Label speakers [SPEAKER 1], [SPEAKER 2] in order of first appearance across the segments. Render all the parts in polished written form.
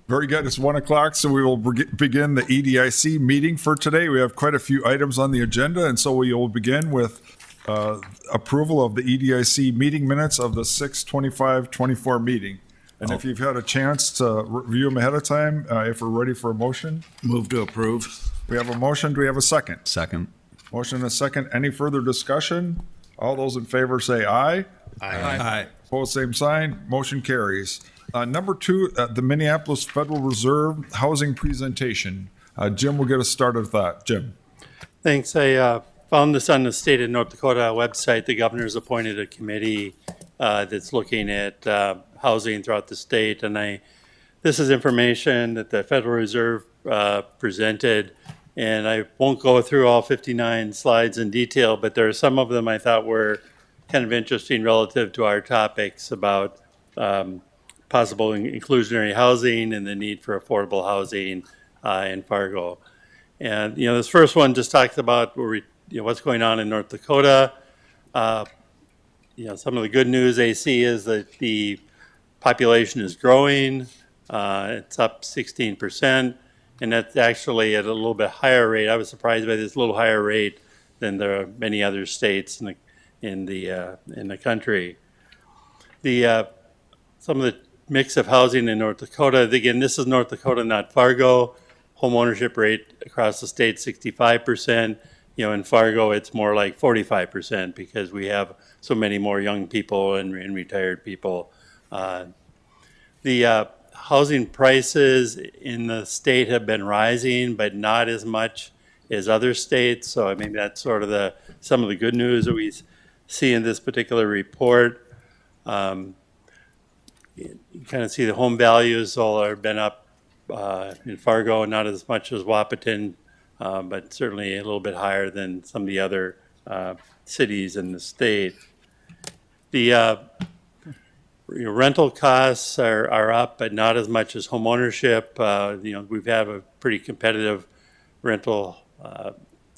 [SPEAKER 1] Very good. It's 1 o'clock, so we will begin the EDIC meeting for today. We have quite a few items on the agenda, and so we will begin with approval of the EDIC meeting minutes of the 6/25/24 meeting. And if you've had a chance to review them ahead of time, if we're ready for a motion.
[SPEAKER 2] Move to approve.
[SPEAKER 1] We have a motion. Do we have a second?
[SPEAKER 2] Second.
[SPEAKER 1] Motion and a second. Any further discussion? All those in favor say aye.
[SPEAKER 2] Aye.
[SPEAKER 1] Opposed, same sign. Motion carries. Number 2, the Minneapolis Federal Reserve housing presentation. Jim will get us started with that. Jim.
[SPEAKER 3] Thanks. I found this on the state of North Dakota website. The governor's appointed a committee that's looking at housing throughout the state. And this is information that the Federal Reserve presented. And I won't go through all 59 slides in detail, but there are some of them I thought were kind of interesting relative to our topics about possible inclusionary housing and the need for affordable housing in Fargo. And, this first one just talks about what's going on in North Dakota. Some of the good news they see is that the population is growing. It's up 16%, and that's actually at a little bit higher rate. I was surprised by this little higher rate than there are many other states in the country. Some of the mix of housing in North Dakota, again, this is North Dakota, not Fargo. Home ownership rate across the state, 65%. In Fargo, it's more like 45% because we have so many more young people and retired people. The housing prices in the state have been rising, but not as much as other states. So maybe that's sort of some of the good news that we see in this particular report. You kind of see the home values all have been up in Fargo, not as much as Wahpeton, but certainly a little bit higher than some of the other cities in the state. The rental costs are up, but not as much as home ownership. We've had a pretty competitive rental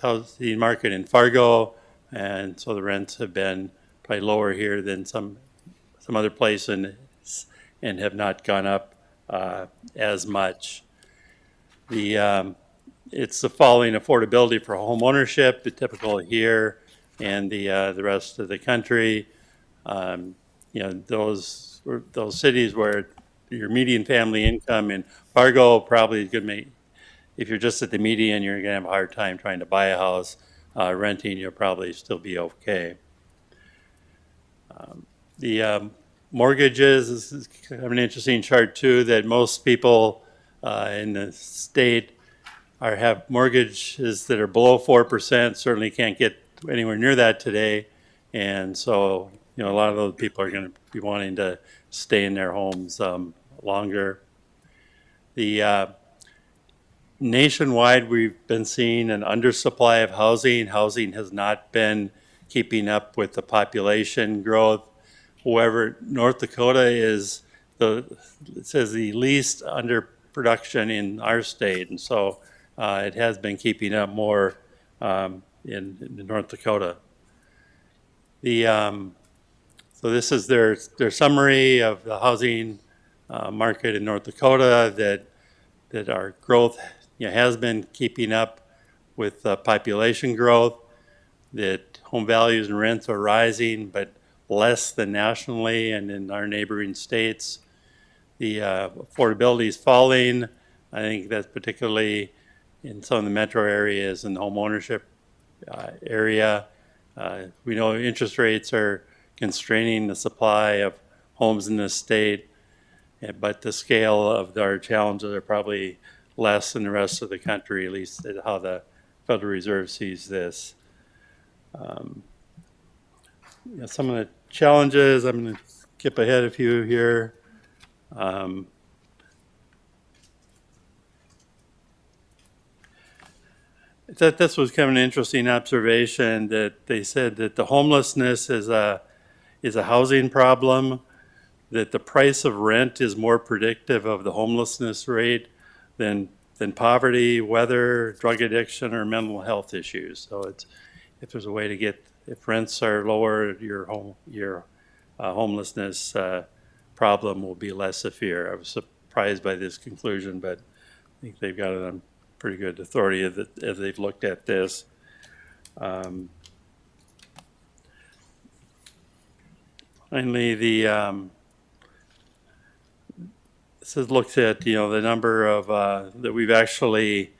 [SPEAKER 3] housing market in Fargo, and so the rents have been probably lower here than some other place and have not gone up as much. It's the falling affordability for home ownership, the typical here and the rest of the country. Those cities where your median family income in Fargo probably is going to make, if you're just at the median, you're going to have a hard time trying to buy a house. Renting, you'll probably still be okay. The mortgages, this is kind of an interesting chart too, that most people in the state have mortgages that are below 4%, certainly can't get anywhere near that today. And so, a lot of those people are going to be wanting to stay in their homes longer. The nationwide, we've been seeing an undersupply of housing. Housing has not been keeping up with the population growth. However, North Dakota is it says the least underproduction in our state, and so it has been keeping up more in North Dakota. So this is their summary of the housing market in North Dakota, that our growth has been keeping up with population growth, that home values and rents are rising, but less than nationally and in our neighboring states. The affordability is falling. I think that's particularly in some of the metro areas and the home ownership area. We know interest rates are constraining the supply of homes in the state, but the scale of our challenges are probably less than the rest of the country, at least how the Federal Reserve sees this. Some of the challenges, I'm going to skip ahead a few here. This was kind of an interesting observation, that they said that the homelessness is a housing problem, that the price of rent is more predictive of the homelessness rate than poverty, weather, drug addiction, or mental health issues. So if there's a way to if rents are lower, your homelessness problem will be less severe. I was surprised by this conclusion, but I think they've got it on pretty good authority as they've looked at this. Finally, this looks at, the number of, that we've actually,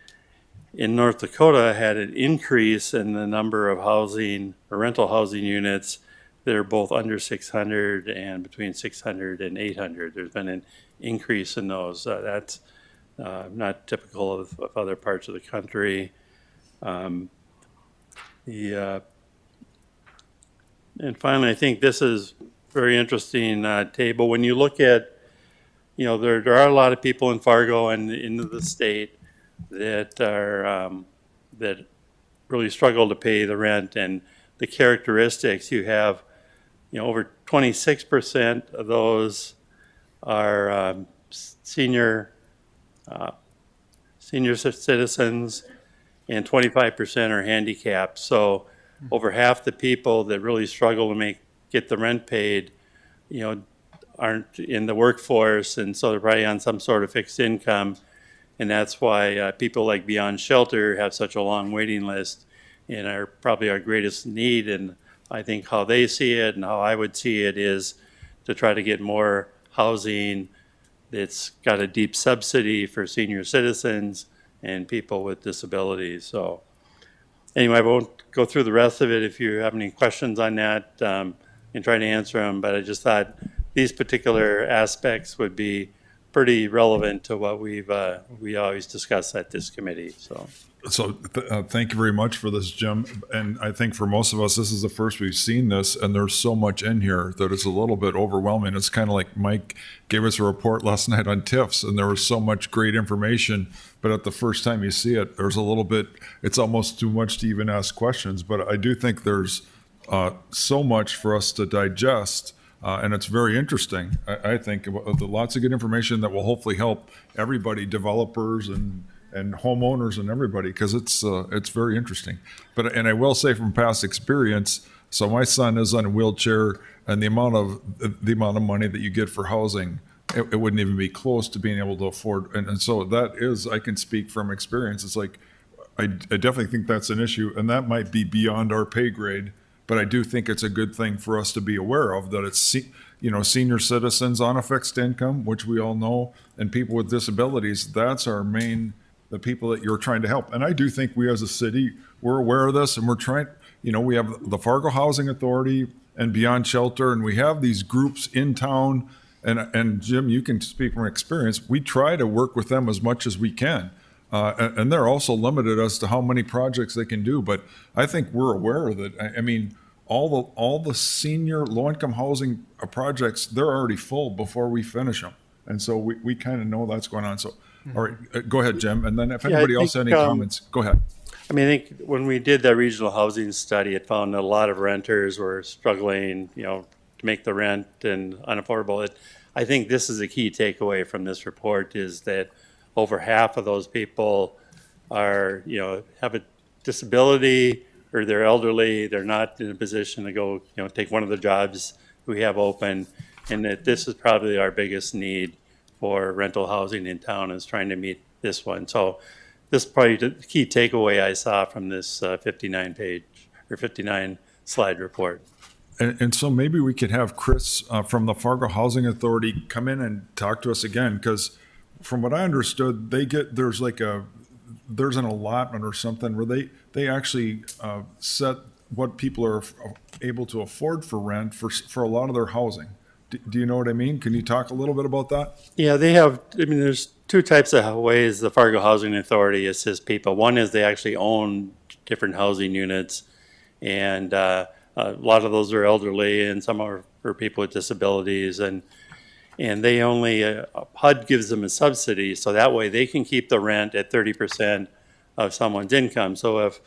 [SPEAKER 3] in North Dakota, had an increase in the number of housing or rental housing units that are both under 600 and between 600 and 800. There's been an increase in those. That's not typical of other parts of the country. And finally, I think this is very interesting table. When you look at, there are a lot of people in Fargo and into the state that are that really struggle to pay the rent, and the characteristics you have, over 26% of those are senior citizens, and 25% are handicapped. So over half the people that really struggle to get the rent paid, aren't in the workforce, and so they're probably on some sort of fixed income. And that's why people like Beyond Shelter have such a long waiting list and are probably our greatest need. And I think how they see it and how I would see it is to try to get more housing that's got a deep subsidy for senior citizens and people with disabilities. So anyway, I won't go through the rest of it. If you have any questions on that, and try to answer them, but I just thought these particular aspects would be pretty relevant to what we always discuss at this committee.
[SPEAKER 1] So thank you very much for this, Jim. And I think for most of us, this is the first we've seen this, and there's so much in here that it's a little bit overwhelming. It's kind of like Mike gave us a report last night on TIFs, and there was so much great information, but at the first time you see it, there's a little bit, it's almost too much to even ask questions. But I do think there's so much for us to digest. And it's very interesting, I think, lots of good information that will hopefully help everybody, developers and homeowners and everybody, because it's very interesting. And I will say from past experience, so my son is on a wheelchair, and the amount of money that you get for housing, it wouldn't even be close to being able to afford. And so that is, I can speak from experience. It's like, I definitely think that's an issue, and that might be beyond our pay grade. But I do think it's a good thing for us to be aware of, that it's, senior citizens on a fixed income, which we all know, and people with disabilities. That's our main, the people that you're trying to help. And I do think we as a city, we're aware of this, and we're trying, we have the Fargo Housing Authority and Beyond Shelter, and we have these groups in town. And Jim, you can speak from experience. We try to work with them as much as we can. And they're also limited as to how many projects they can do. But I think we're aware that, I mean, all the senior low-income housing projects, they're already full before we finish them. And so we kind of know that's going on. So, all right, go ahead, Jim. And then if anybody else has any comments, go ahead.
[SPEAKER 3] I think when we did that regional housing study, it found that a lot of renters were struggling, to make the rent and unaffordable. I think this is a key takeaway from this report, is that over half of those people are, have a disability, or they're elderly, they're not in a position to go, take one of the jobs we have open, and that this is probably our biggest need for rental housing in town, is trying to meet this one. So this is probably the key takeaway I saw from this 59 slide report.
[SPEAKER 1] And so maybe we could have Chris from the Fargo Housing Authority come in and talk to us again, because from what I understood, there's an allotment or something where they actually set what people are able to afford for rent for a lot of their housing. Do you know what I mean? Can you talk a little bit about that?
[SPEAKER 3] Yeah, they have, there's two types of ways the Fargo Housing Authority assists people. One is they actually own different housing units, and a lot of those are elderly, and some are for people with disabilities, and they only, HUD gives them a subsidy, so that way they can keep the rent at 30% of someone's income. So if,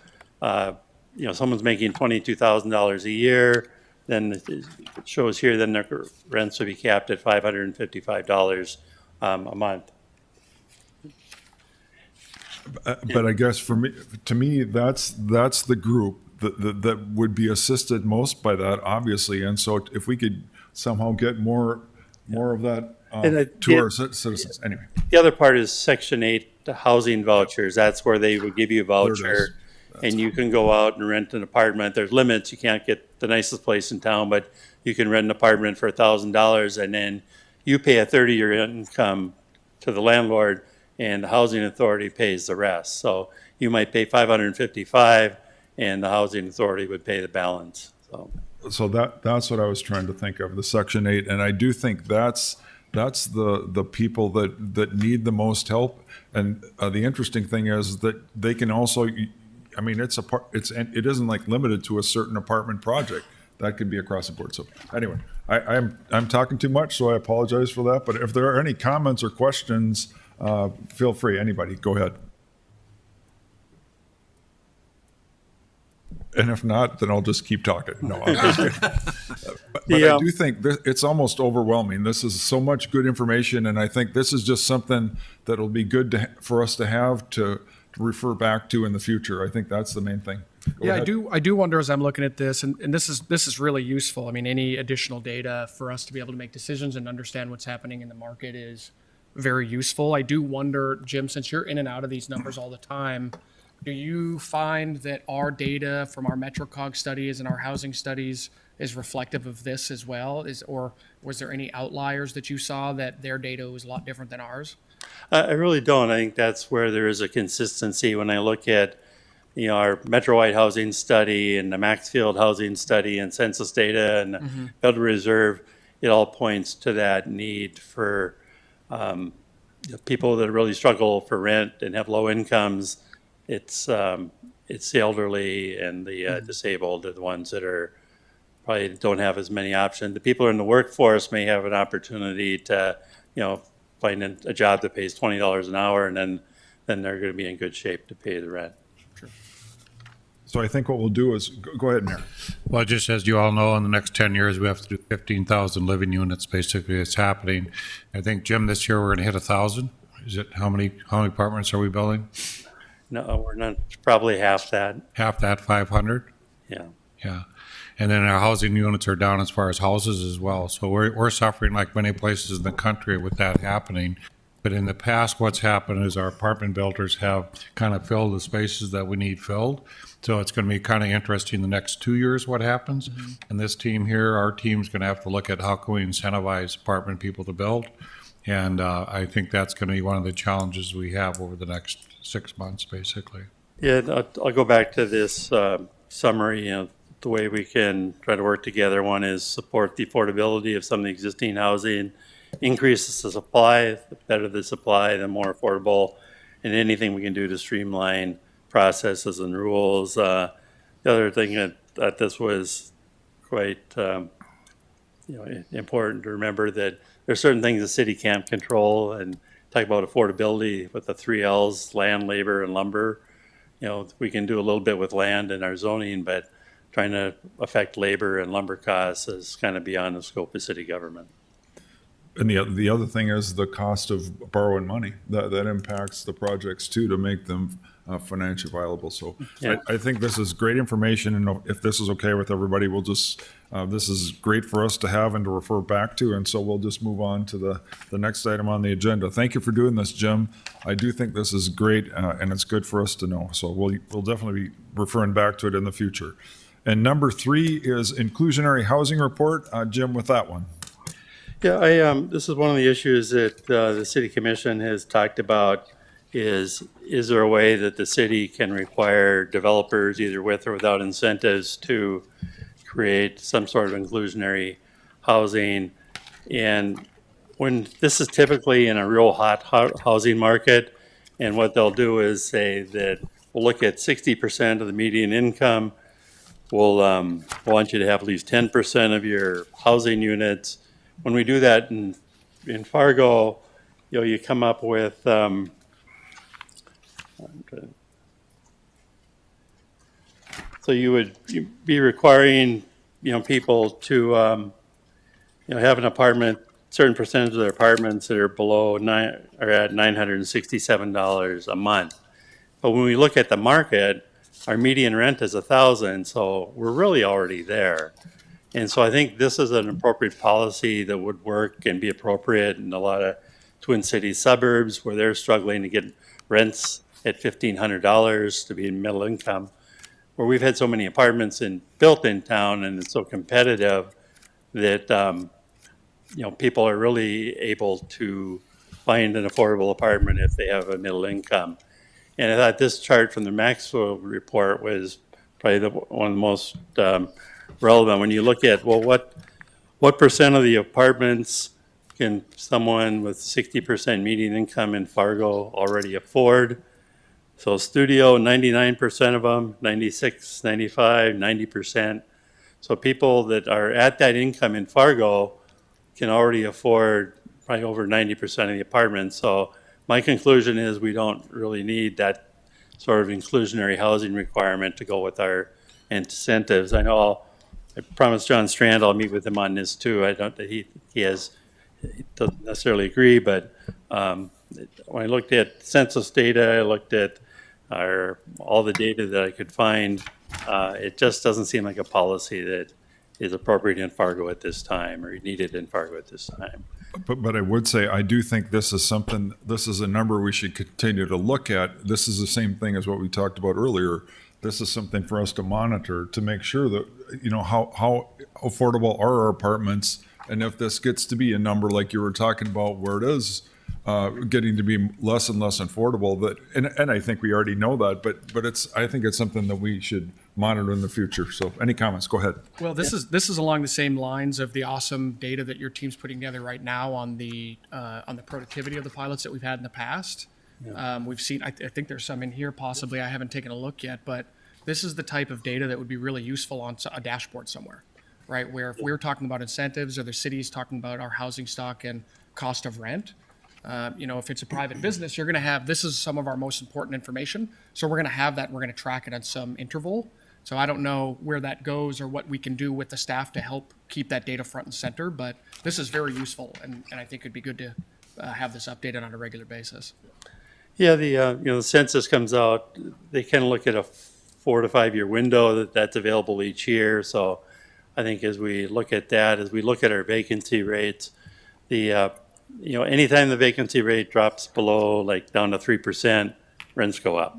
[SPEAKER 3] someone's making $22,000 a year, then it shows here, then their rents would be capped at $555 a month.
[SPEAKER 1] But I guess to me, that's the group that would be assisted most by that, obviously. And so if we could somehow get more of that to our citizens. Anyway,
[SPEAKER 3] The other part is Section 8 the housing vouchers. That's where they would give you a
[SPEAKER 1] There it is.
[SPEAKER 3] voucher and you can go out and rent an apartment. There's limits. You can't get the nicest place in town, but you can rent an apartment for $1,000 and then you pay a 30-year income to the landlord and the housing authority pays the rest. So you might pay $555 and the housing authority would pay the balance.
[SPEAKER 1] so that's what I was trying to think of, the Section 8, and I do think that's the people that need the most help. And the interesting thing is that they can also, I mean, it isn't like limited to a certain apartment project. That could be across the board. So anyway, I'm talking too much, so I apologize for that. But if there are any comments or questions, feel free. Anybody, go ahead. And if not, then I'll just keep talking. No, I'm just kidding. But I do think it's almost overwhelming. This is so much good information, and I think this is just something that'll be good for us to have to refer back to in the future. I think that's the main thing. Go ahead.
[SPEAKER 4] I do wonder as I'm looking at this, and this is really useful. I mean, any additional data for us to be able to make decisions and understand what's happening in the market is very useful. I do wonder, Jim, since you're in and out of these numbers all the time, do you find that our data from our MetroCog studies and our housing studies is reflective of this as well? Or was there any outliers that you saw that their data was a lot different than ours?
[SPEAKER 3] I really don't. I think that's where there is a consistency. When I look at, our Metro-wide housing study and the Maxfield housing study and census data and the Federal Reserve, it all points to that need for people that really struggle for rent and have low incomes. It's the elderly and the disabled are the ones that are probably don't have as many options. The people in the workforce may have an opportunity to, find a job that pays $20 an hour, and then they're going to be in good shape to pay the rent.
[SPEAKER 1] So I think what we'll do is, go ahead, Mayor.
[SPEAKER 5] Well, just as you all know, in the next 10 years, we have to do 15,000 living units. Basically, it's happening. I think, Jim, this year we're going to hit 1,000. Is it how many apartments are we building?
[SPEAKER 3] No, we're not. Probably half that.
[SPEAKER 5] Half that, 500.
[SPEAKER 3] Yeah.
[SPEAKER 5] Yeah, and then our housing units are down as far as houses as well. So we're suffering like many places in the country with that happening. But in the past, what's happened is our apartment builders have kind of filled the spaces that we need filled. So it's going to be kind of interesting the next 2 years what happens. And this team here, our team's going to have to look at how can we incentivize apartment people to build. And I think that's going to be one of the challenges we have over the next 6 months, basically.
[SPEAKER 3] Yeah, I'll go back to this summary. The way we can try to work together. One is support the affordability of some of the existing housing, increase the supply. The better the supply, the more affordable, and anything we can do to streamline processes and rules. The other thing that this was quite important to remember that there's certain things the city can't control, and talk about affordability with the 3 Ls: land, labor, and lumber. We can do a little bit with land in our zoning, but trying to affect labor and lumber costs is kind of beyond the scope of city government.
[SPEAKER 1] And the other thing is the cost of borrowing money. That impacts the projects too, to make them financially viable. So
[SPEAKER 3] Yeah.
[SPEAKER 1] I think this is great information, and if this is okay with everybody, we'll just, this is great for us to have and to refer back to, and so we'll just move on to the next item on the agenda. Thank you for doing this, Jim. I do think this is great, and it's good for us to know. So we'll definitely be referring back to it in the future. And number 3 is inclusionary housing report. Jim, with that one.
[SPEAKER 3] Yeah, this is one of the issues that the city commission has talked about is there a way that the city can require developers, either with or without incentives, to create some sort of inclusionary housing? And when this is typically in a real hot housing market, and what they'll do is say that we'll look at 60% of the median income. We'll want you to have at least 10% of your housing units. When we do that in Fargo, you come up with so you would be requiring people to have an apartment, certain percentage of their apartments that are below are at $967 a month. But when we look at the market, our median rent is $1,000, so we're really already there. And so I think this is an appropriate policy that would work and be appropriate in a lot of Twin Cities suburbs where they're struggling to get rents at $1,500 to be middle income, where we've had so many apartments built in town and it's so competitive that, people are really able to find an affordable apartment if they have a middle income. And I thought this chart from the Maxwell report was probably one of the most relevant. When you look at, well, what percent of the apartments can someone with 60% median income in Fargo already afford? So studio, 99% of them, 96, 95, 90%. So people that are at that income in Fargo can already afford probably over 90% of the apartments. So my conclusion is we don't really need that sort of inclusionary housing requirement to go with our incentives. I promised John Strand I'll meet with him on this too. I don't, he doesn't necessarily agree, but when I looked at census data, I looked at all the data that I could find, it just doesn't seem like a policy that is appropriate in Fargo at this time or needed in Fargo at this time.
[SPEAKER 1] But I would say, I do think this is a number we should continue to look at. This is the same thing as what we talked about earlier. This is something for us to monitor to make sure that, how affordable are our apartments? And if this gets to be a number like you were talking about where it is getting to be less and less affordable, and I think we already know that, but I think it's something that we should monitor in the future. So any comments? Go ahead.
[SPEAKER 4] Well, this is along the same lines of the awesome data that your team's putting together right now on the productivity of the pilots that we've had in the past. We've seen, I think there's some in here possibly, I haven't taken a look yet, but this is the type of data that would be really useful on a dashboard somewhere, right? Where if we're talking about incentives or the city's talking about our housing stock and cost of rent, if it's a private business, you're going to have, this is some of our most important information. So we're going to have that, and we're going to track it at some interval. So I don't know where that goes or what we can do with the staff to help keep that data front and center, but this is very useful, and I think it'd be good to have this updated on a regular basis.
[SPEAKER 3] Yeah, the census comes out, they kind of look at a 4 to 5 year window that's available each year. So I think as we look at that, as we look at our vacancy rates, anytime the vacancy rate drops below, like down to 3%, rents go up.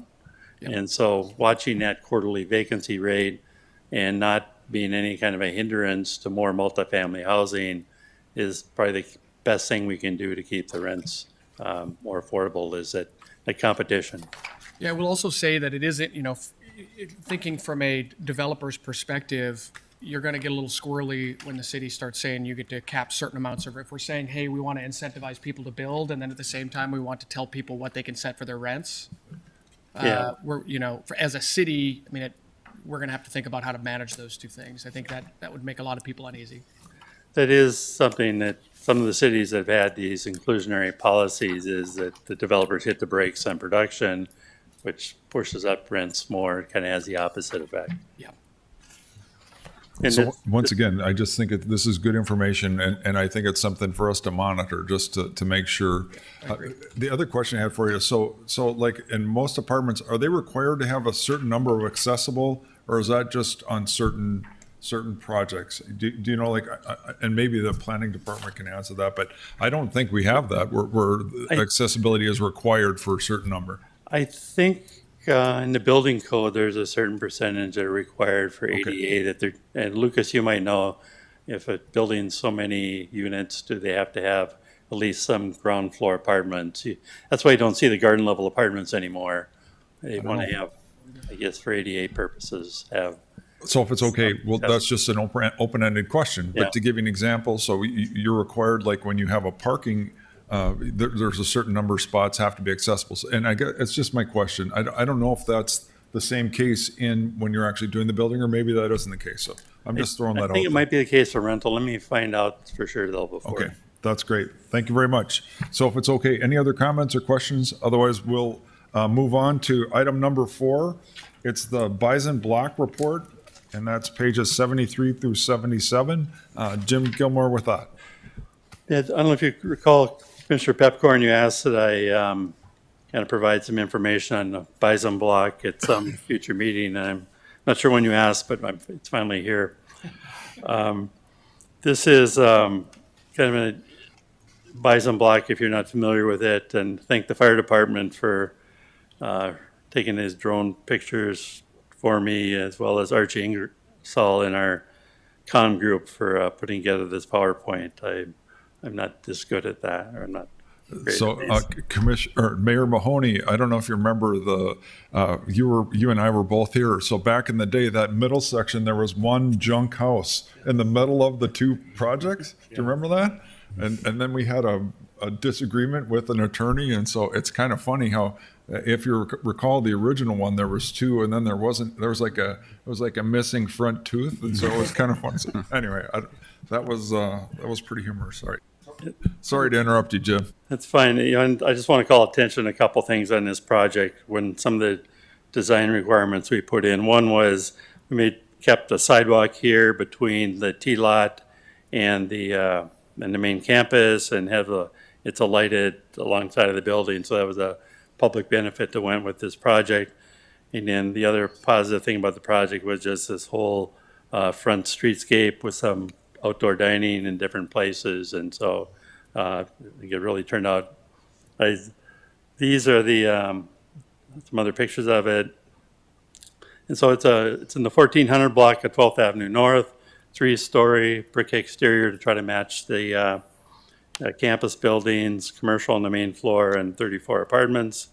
[SPEAKER 3] Yep. And so watching that quarterly vacancy rate and not being any kind of a hindrance to more multifamily housing is probably the best thing we can do to keep the rents more affordable, is that the competition.
[SPEAKER 4] Yeah, we'll also say that it isn't, thinking from a developer's perspective, you're going to get a little squirrely when the city starts saying you get to cap certain amounts of, if we're saying, hey, we want to incentivize people to build, and then at the same time we want to tell people what they can set for their rents.
[SPEAKER 3] Yeah.
[SPEAKER 4] As a city, we're going to have to think about how to manage those two things. I think that would make a lot of people uneasy.
[SPEAKER 3] That is something that some of the cities that have had these inclusionary policies, is that the developers hit the brakes on production, which pushes up rents more, kind of has the opposite effect.
[SPEAKER 4] Yeah.
[SPEAKER 3] And
[SPEAKER 1] So once again, I just think this is good information, and I think it's something for us to monitor just to make sure. The other question I had for you, so like in most apartments, are they required to have a certain number of accessible, or is that just on certain projects? Do you know, and maybe the planning department can answer that, but I don't think we have that where accessibility is required for a certain number.
[SPEAKER 3] I think in the building code, there's a certain percentage that are required for ADA and Lucas, you might know, if a building's so many units, do they have to have at least some ground floor apartments? That's why you don't see the garden level apartments anymore. They want to have, I guess, for ADA purposes, have.
[SPEAKER 1] So if it's okay, well, that's just an open-ended question. But
[SPEAKER 3] Yeah.
[SPEAKER 1] to give you an example, so you're required, like when you have a parking, there's a certain number of spots have to be accessible. And I guess it's just my question. I don't know if that's the same case when you're actually doing the building, or maybe that isn't the case. So I'm just throwing that out.
[SPEAKER 3] I think it might be the case for rental. Let me find out for sure though before.
[SPEAKER 1] Okay, that's great. Thank you very much. So if it's okay, any other comments or questions? Otherwise, we'll move on to item number 4. It's the Bison Block Report, and that's pages 73 through 77. Jim Gilmore with that.
[SPEAKER 3] Yeah, I don't know if you recall, Commissioner Pepcorn, you asked that I kind of provide some information on the Bison Block at some future meeting. I'm not sure when you asked, but it's finally here. This is kind of a bison block, if you're not familiar with it, and thank the fire department for taking his drone pictures for me, as well as Archie Ingersoll in our comm group for putting together this PowerPoint. I'm not this good at that, or I'm not. great
[SPEAKER 1] So,
[SPEAKER 3] at these.
[SPEAKER 1] Commissioner Mayor Mahoney, I don't know if you remember you and I were both here. So back in the day, that middle section, there was one junk house in the middle of the two projects. Do you remember that? And then we had a disagreement with an attorney, and so it's kind of funny how, if you recall the original one, there was two, and then there was like a missing front tooth, and so it was kind of fun. So anyway, that was pretty humorous. Sorry to interrupt you, Jim.
[SPEAKER 3] That's fine. And I just want to call attention to a couple things on this project. When some of the design requirements we put in, one was we kept a sidewalk here between the T lot and the main campus, and it's a lighted alongside of the building. So that was a public benefit that went with this project. And then the other positive thing about the project was just this whole front streetscape with some outdoor dining in different places. And so I think it really turned out. These are some other pictures of it. And so it's in the 1400 block of 12th Avenue North, 3-story brick exterior to try to match the campus buildings, commercial on the main floor, and 34 apartments.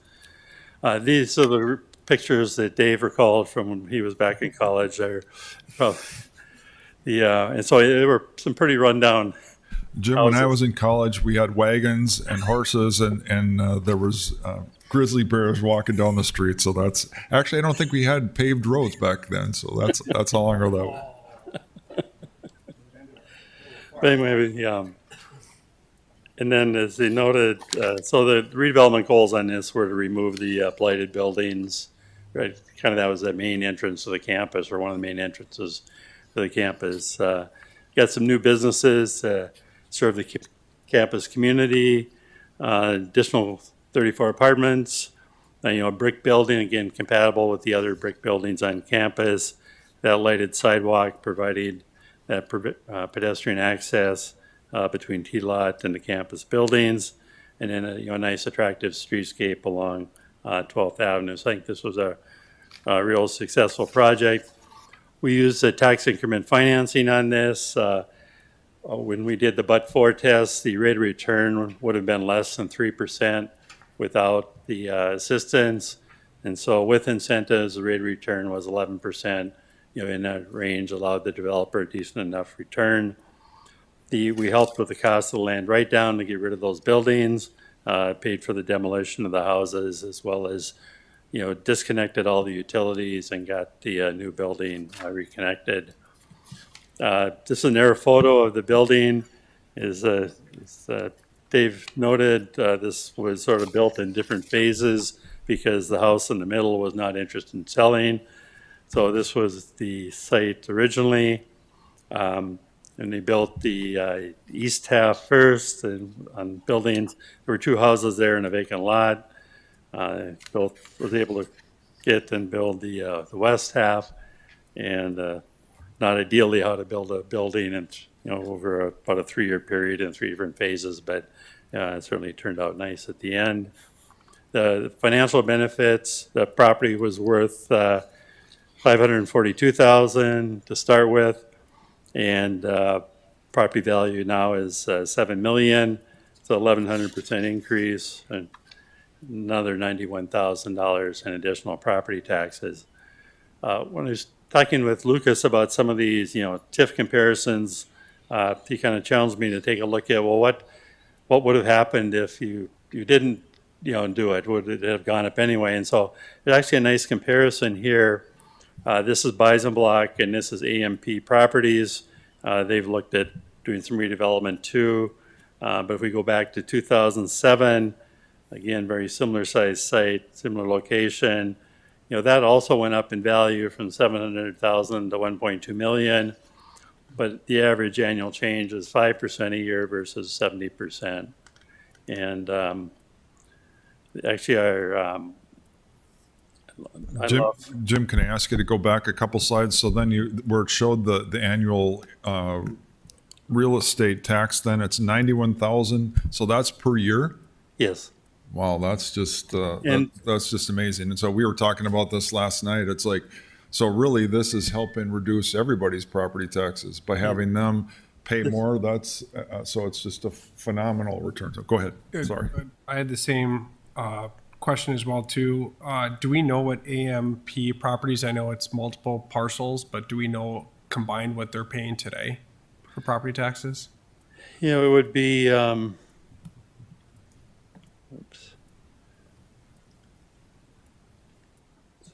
[SPEAKER 3] These are the pictures that Dave recalled from when he was back in college. And so there were some pretty rundown.
[SPEAKER 1] Jim, when I was in college, we had wagons and horses, and there was grizzly bears walking down the street. So that's actually, I don't think we had paved roads back then. So that's how long ago that was.
[SPEAKER 3] But anyway, and then as they noted, so the redevelopment goals on this were to remove the blighted buildings, right? Kind of that was the main entrance to the campus, or one of the main entrances to the campus. Got some new businesses to serve the campus community, additional 34 apartments, a brick building, again, compatible with the other brick buildings on campus, that lighted sidewalk providing that pedestrian access between T-Lot and the campus buildings, and then a nice attractive streetscape along 12th Avenue. So I think this was a real successful project. We used the tax increment financing on this. When we did the but-for test, the rate of return would have been less than 3% without the assistance. And so with incentives, the rate of return was 11%, in that range, allowed the developer a decent enough return. We helped with the cost of the land write down to get rid of those buildings, paid for the demolition of the houses, as well as, disconnected all the utilities and got the new building reconnected. Just an air photo of the building is Dave noted, this was sort of built in different phases because the house in the middle was not interested in selling. So this was the site originally. And they built the east half first, and on buildings, there were 2 houses there in a vacant lot. Was able to get and build the west half, and not ideally how to build a building, and over about a 3-year period in 3 different phases, but it certainly turned out nice at the end. The financial benefits: the property was worth $542,000 to start with, and property value now is $7 million. It's an 1,100% increase, and another $91,000 in additional property taxes. When I was talking with Lucas about some of these, TIF comparisons, he kind of challenged me to take a look at, well, what would have happened if you didn't, do it? Would it have gone up anyway? And so there's actually a nice comparison here. This is Bison Block, and this is AMP Properties. They've looked at doing some redevelopment too. But if we go back to 2007, again, very similar size site, similar location. That also went up in value from $700,000 to $1.2 million. But the average annual change is 5% a year versus 70%. And actually, our I
[SPEAKER 1] Jim,
[SPEAKER 3] love,
[SPEAKER 1] Jim, can I ask you to go back a couple slides? So then where it showed the annual real estate tax, then it's 91,000. So that's per year?
[SPEAKER 3] yes.
[SPEAKER 1] Wow, that's just
[SPEAKER 3] And-
[SPEAKER 1] that's just amazing. And so we were talking about this last night. It's like, so really, this is helping reduce everybody's property taxes by having them pay more. That's so it's just a phenomenal return. So go ahead. Sorry.
[SPEAKER 6] I had the same question as well too. Do we know what AMP properties? I know it's multiple parcels, but do we know combined what they're paying today for property taxes?
[SPEAKER 3] You know, it would be, oops.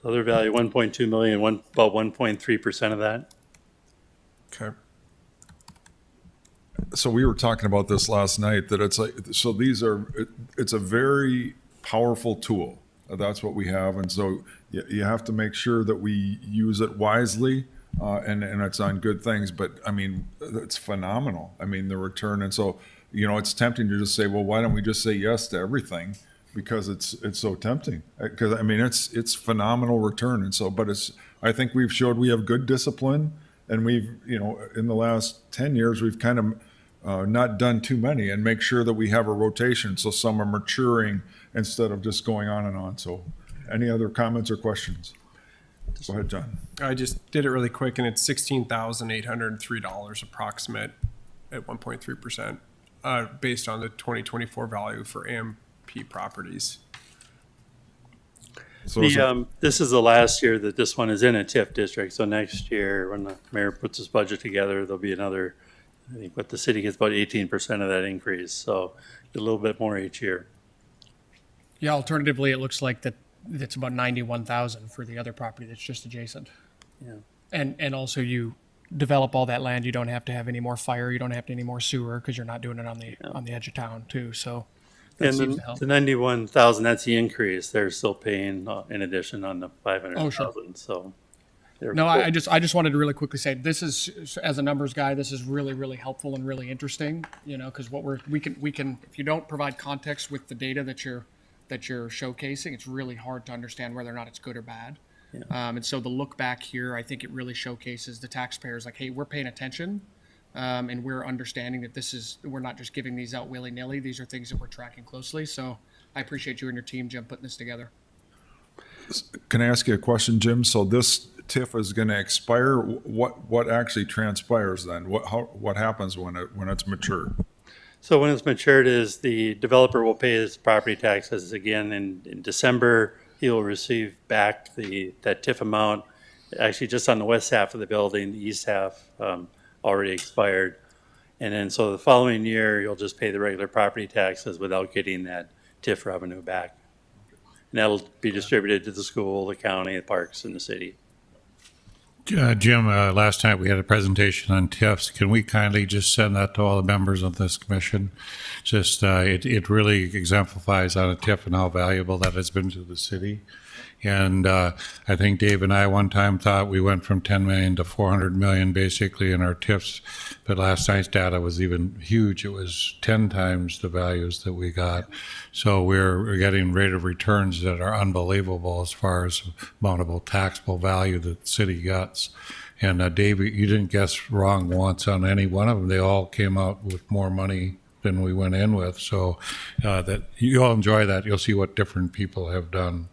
[SPEAKER 3] So their value, 1.2 million, about 1.3% of that.
[SPEAKER 6] Okay.
[SPEAKER 1] So we were talking about this last night, that it's like, so it's a very powerful tool. That's what we have. And so you have to make sure that we use it wisely, and it's on good things. But I mean, it's phenomenal. I mean, the return. And so, it's tempting to just say, well, why don't we just say yes to everything? Because it's so tempting. Because I mean, it's phenomenal return. And so, but I think we've showed we have good discipline, and we've, in the last 10 years, we've kind of not done too many, and make sure that we have a rotation so some are maturing instead of just going on and on. So any other comments or questions? Go ahead, John.
[SPEAKER 6] I just did it really quick, and it's $16,803 approximate at 1.3%, based on the 2024 value for AMP properties.
[SPEAKER 1] So is it-
[SPEAKER 3] This is the last year that this one is in a TIF district. So next year, when the mayor puts his budget together, there'll be another, I think what the city gets about 18% of that increase. So a little bit more each year.
[SPEAKER 4] Yeah, alternatively, it looks like that it's about 91,000 for the other property that's just adjacent.
[SPEAKER 3] Yeah.
[SPEAKER 4] And also you develop all that land, you don't have to have any more fire, you don't have to any more sewer, because you're not doing it on the edge of town too, so. that
[SPEAKER 3] And
[SPEAKER 4] seems to help.
[SPEAKER 3] the 91,000, that's the increase. They're still paying in addition on the 500,000. So. they're-
[SPEAKER 4] No, I just wanted to really quickly say, this is, as a numbers guy, this is really, really helpful and really interesting, because we can, if you don't provide context with the data that you're showcasing, it's really hard to understand whether or not it's good or bad. And so the look back here, I think it really showcases the taxpayers like, hey, we're paying attention, and we're understanding that we're not just giving these out willy nilly. These are things that we're tracking closely. So I appreciate you and your team, Jim, putting this together.
[SPEAKER 1] Can I ask you a question, Jim? So this TIF is going to expire. What actually transpires then? What happens when it's mature?
[SPEAKER 3] So when it's matured is the developer will pay his property taxes again in December. He will receive back that TIF amount. Actually, just on the west half of the building, the east half already expired. And then so the following year, you'll just pay the regular property taxes without getting that TIF revenue back. And that'll be distributed to the school, the county, the parks, and the city.
[SPEAKER 5] Jim, last night we had a presentation on TIFs. Can we kindly just send that to all the members of this commission? Just it really exemplifies on a TIF and how valuable that has been to the city. And I think Dave and I one time thought we went from 10 million to 400 million basically in our TIFs. But last night's data was even huge. It was 10 times the values that we got. So we're getting rate of returns that are unbelievable as far as amountable taxable value that the city gets. And Dave, you didn't guess wrong once on any one of them. They all came out with more money than we went in with. So that you'll enjoy that. You'll see what different people have done.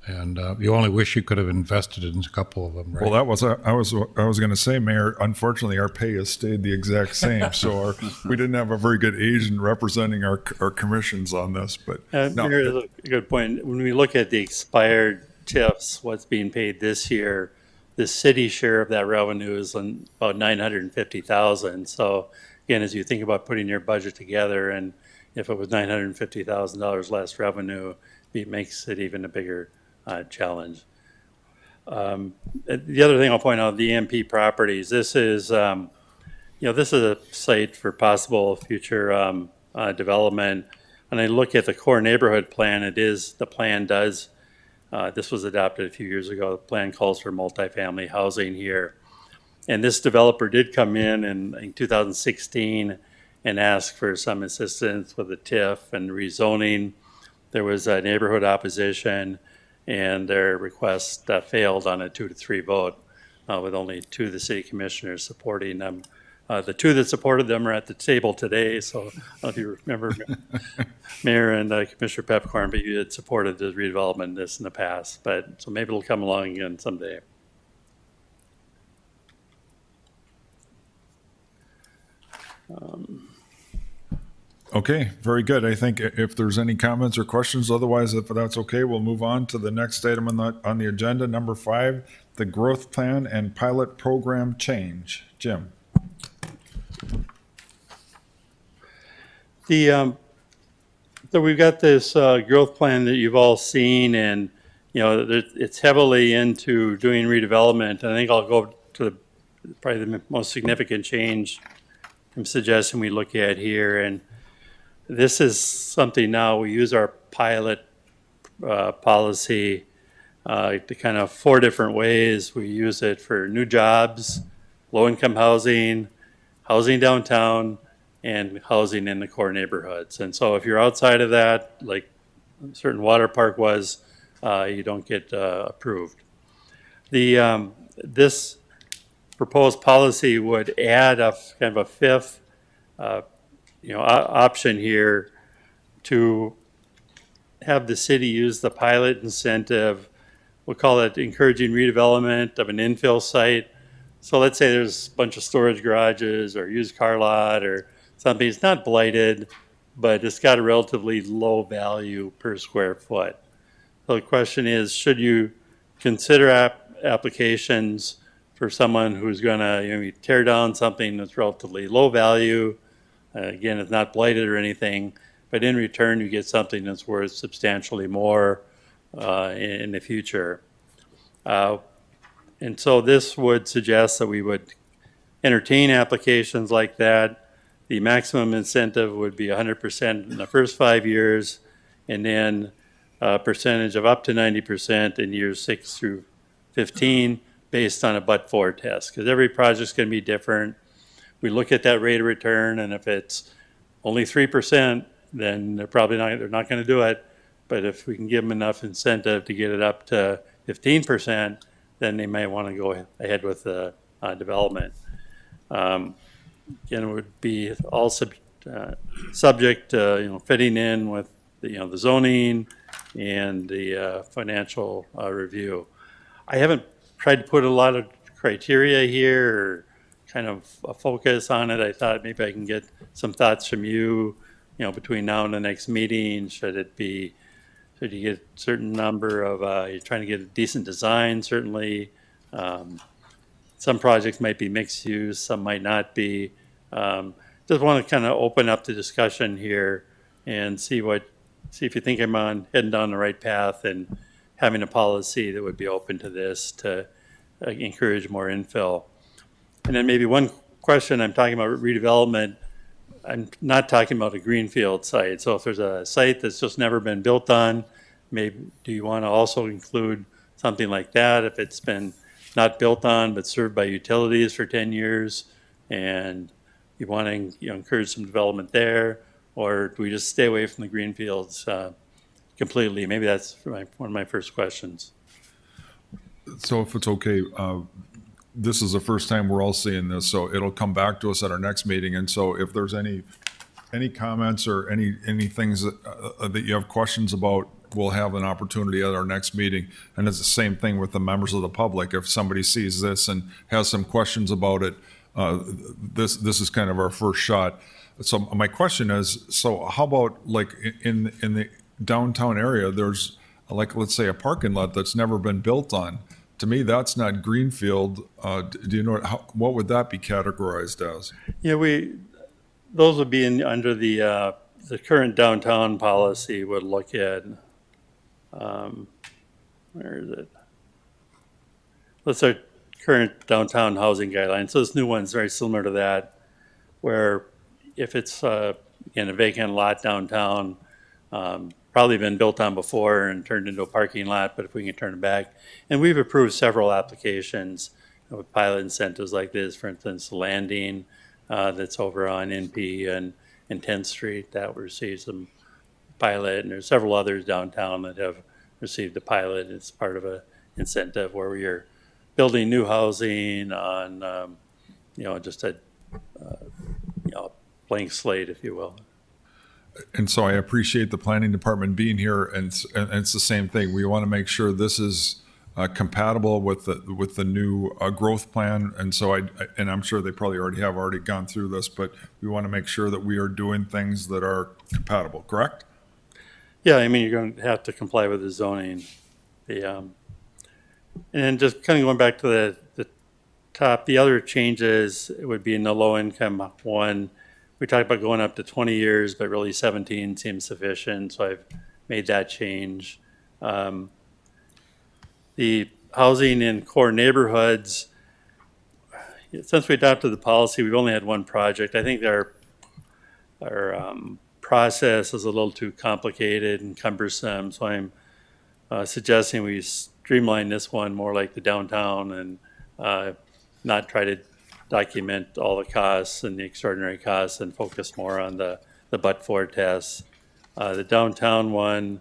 [SPEAKER 5] And you only wish you could have invested in a couple of them, right?
[SPEAKER 1] Well, that was I was going to say, Mayor. Unfortunately, our pay has stayed the exact same, so we didn't have a very good agent representing our commissions on this. But no,
[SPEAKER 3] Here's a good point. When we look at the expired TIFs, what's being paid this year, the city share of that revenue is about $950,000. So again, as you think about putting your budget together, and if it was $950,000 less revenue, it makes it even a bigger challenge. The other thing I'll point out, the EMP properties, this is, this is a site for possible future development. And I look at the core neighborhood plan, the plan does, this was adopted a few years ago, the plan calls for multifamily housing here. And this developer did come in 2016 and ask for some assistance with the TIF and rezoning. There was a neighborhood opposition, and their request failed on a 2-3 vote, with only 2 of the city commissioners supporting them. The 2 that supported them are at the table today, so I don't know if you remember Mayor and Commissioner Pepcorn, but you had supported the redevelopment of this in the past, but so maybe it'll come along again someday.
[SPEAKER 1] Okay, very good. I think if there's any comments or questions, otherwise, if that's okay, we'll move on to the next item on the agenda, number 5, the growth plan and pilot program change. Jim?
[SPEAKER 3] So we've got this growth plan that you've all seen, and it's heavily into doing redevelopment. I think I'll go to probably the most significant change I'm suggesting we look at here, and this is something now we use our pilot policy to kind of 4 different ways. We use it for new jobs, low-income housing, housing downtown, and housing in the core neighborhoods. And so if you're outside of that, like a certain water park was, you don't get approved. This proposed policy would add a kind of a 5th option here to have the city use the pilot incentive. We'll call it encouraging redevelopment of an infill site. So let's say there's a bunch of storage garages or used car lot or something. It's not blighted, but it's got a relatively low value per square foot. So the question is, should you consider applications for someone who's going to tear down something that's relatively low value? Again, it's not blighted or anything, but in return, you get something that's worth substantially more in the future. And so this would suggest that we would entertain applications like that. The maximum incentive would be 100% in the first 5 years, and then a percentage of up to 90% in years 6 through 15 based on a but-for test, because every project's going to be different. We look at that rate of return, and if it's only 3%, then they're not going to do it. But if we can give them enough incentive to get it up to 15%, then they may want to go ahead with the development. Again, it would be all subject to fitting in with the zoning and the financial review. I haven't tried to put a lot of criteria here or kind of a focus on it. I thought maybe I can get some thoughts from you, between now and the next meeting. Should you get a certain number of, you're trying to get a decent design, certainly. Some projects might be mixed use, some might not be. Just want to kind of open up the discussion here and see if you think I'm heading down the right path and having a policy that would be open to this to encourage more infill. And then maybe one question, I'm talking about redevelopment. I'm not talking about a greenfield site. So if there's a site that's just never been built on, maybe do you want to also include something like that if it's been not built on but served by utilities for 10 years and you want to encourage some development there, or do we just stay away from the greenfields completely? Maybe that's one of my first questions.
[SPEAKER 1] So if it's okay, this is the first time we're all seeing this, so it'll come back to us at our next meeting. And so if there's any comments or any things that you have questions about, we'll have an opportunity at our next meeting. And it's the same thing with the members of the public. If somebody sees this and has some questions about it, this is kind of our first shot. So my question is, so how about like in the downtown area, there's like, let's say a parking lot that's never been built on. To me, that's not greenfield. Do you know what would that be categorized as?
[SPEAKER 3] Yeah, those would be under the current downtown policy would look at, where is it? Let's say current downtown housing guidelines. So this new one's very similar to that, where if it's in a vacant lot downtown, probably been built on before and turned into a parking lot, but if we can turn it back. And we've approved several applications with pilot incentives like this. For instance, the landing that's over on NP and 10th Street that received some pilot, and there's several others downtown that have received a pilot. It's part of a incentive where we are building new housing on, just a, blank slate, if you will.
[SPEAKER 1] And so I appreciate the planning department being here, and it's the same thing. We want to make sure this is compatible with the new growth plan. And so and I'm sure they probably already gone through this, but we want to make sure that we are doing things that are compatible, correct?
[SPEAKER 3] Yeah, I mean, you're going to have to comply with the zoning. And then just kind of going back to the top, the other changes would be in the low income one. We talked about going up to 20 years, but really 17 seems sufficient, so I've made that change. The housing in core neighborhoods, since we adopted the policy, we've only had one project. I think our process is a little too complicated and cumbersome, so I'm suggesting we streamline this one more like the downtown and not try to document all the costs and the extraordinary costs and focus more on the but-for tests. The downtown one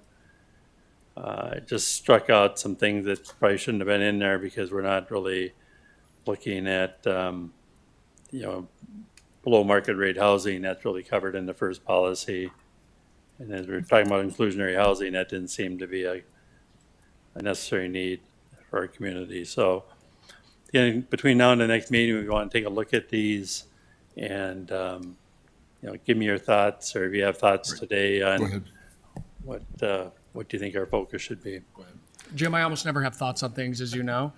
[SPEAKER 3] just struck out some things that probably shouldn't have been in there because we're not really looking at, below market rate housing. That's really covered in the first policy. And as we're talking about inclusionary housing, that didn't seem to be a necessary need for our community. So between now and the next meeting, we want to take a look at these and, give me your thoughts, or if you have thoughts today
[SPEAKER 1] Go
[SPEAKER 3] on
[SPEAKER 1] ahead.
[SPEAKER 3] what do you think our focus should be?
[SPEAKER 4] Jim, I almost never have thoughts on things, as you know.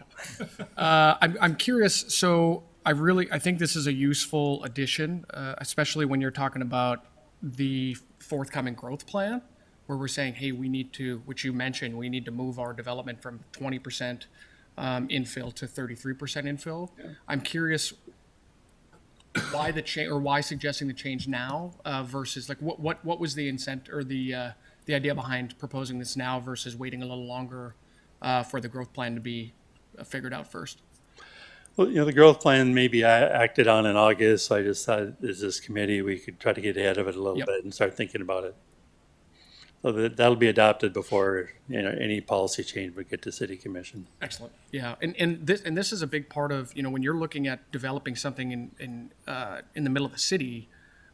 [SPEAKER 4] I'm curious. So I think this is a useful addition, especially when you're talking about the forthcoming growth plan, where we're saying, hey, we need to, which you mentioned, we need to move our development from 20% infill to 33% infill. Yeah. I'm curious why the change, or why suggesting the change now versus like what was the incentive or the idea behind proposing this now versus waiting a little longer for the growth plan to be figured out first?
[SPEAKER 3] Well, the growth plan may be acted on in August, so I just thought as this committee, we could try to get ahead of it a little bit and start thinking about it. So that'll be adopted before any policy change would get to City Commission.
[SPEAKER 4] Excellent. Yeah, and this is a big part of when you're looking at developing something in the middle of the city.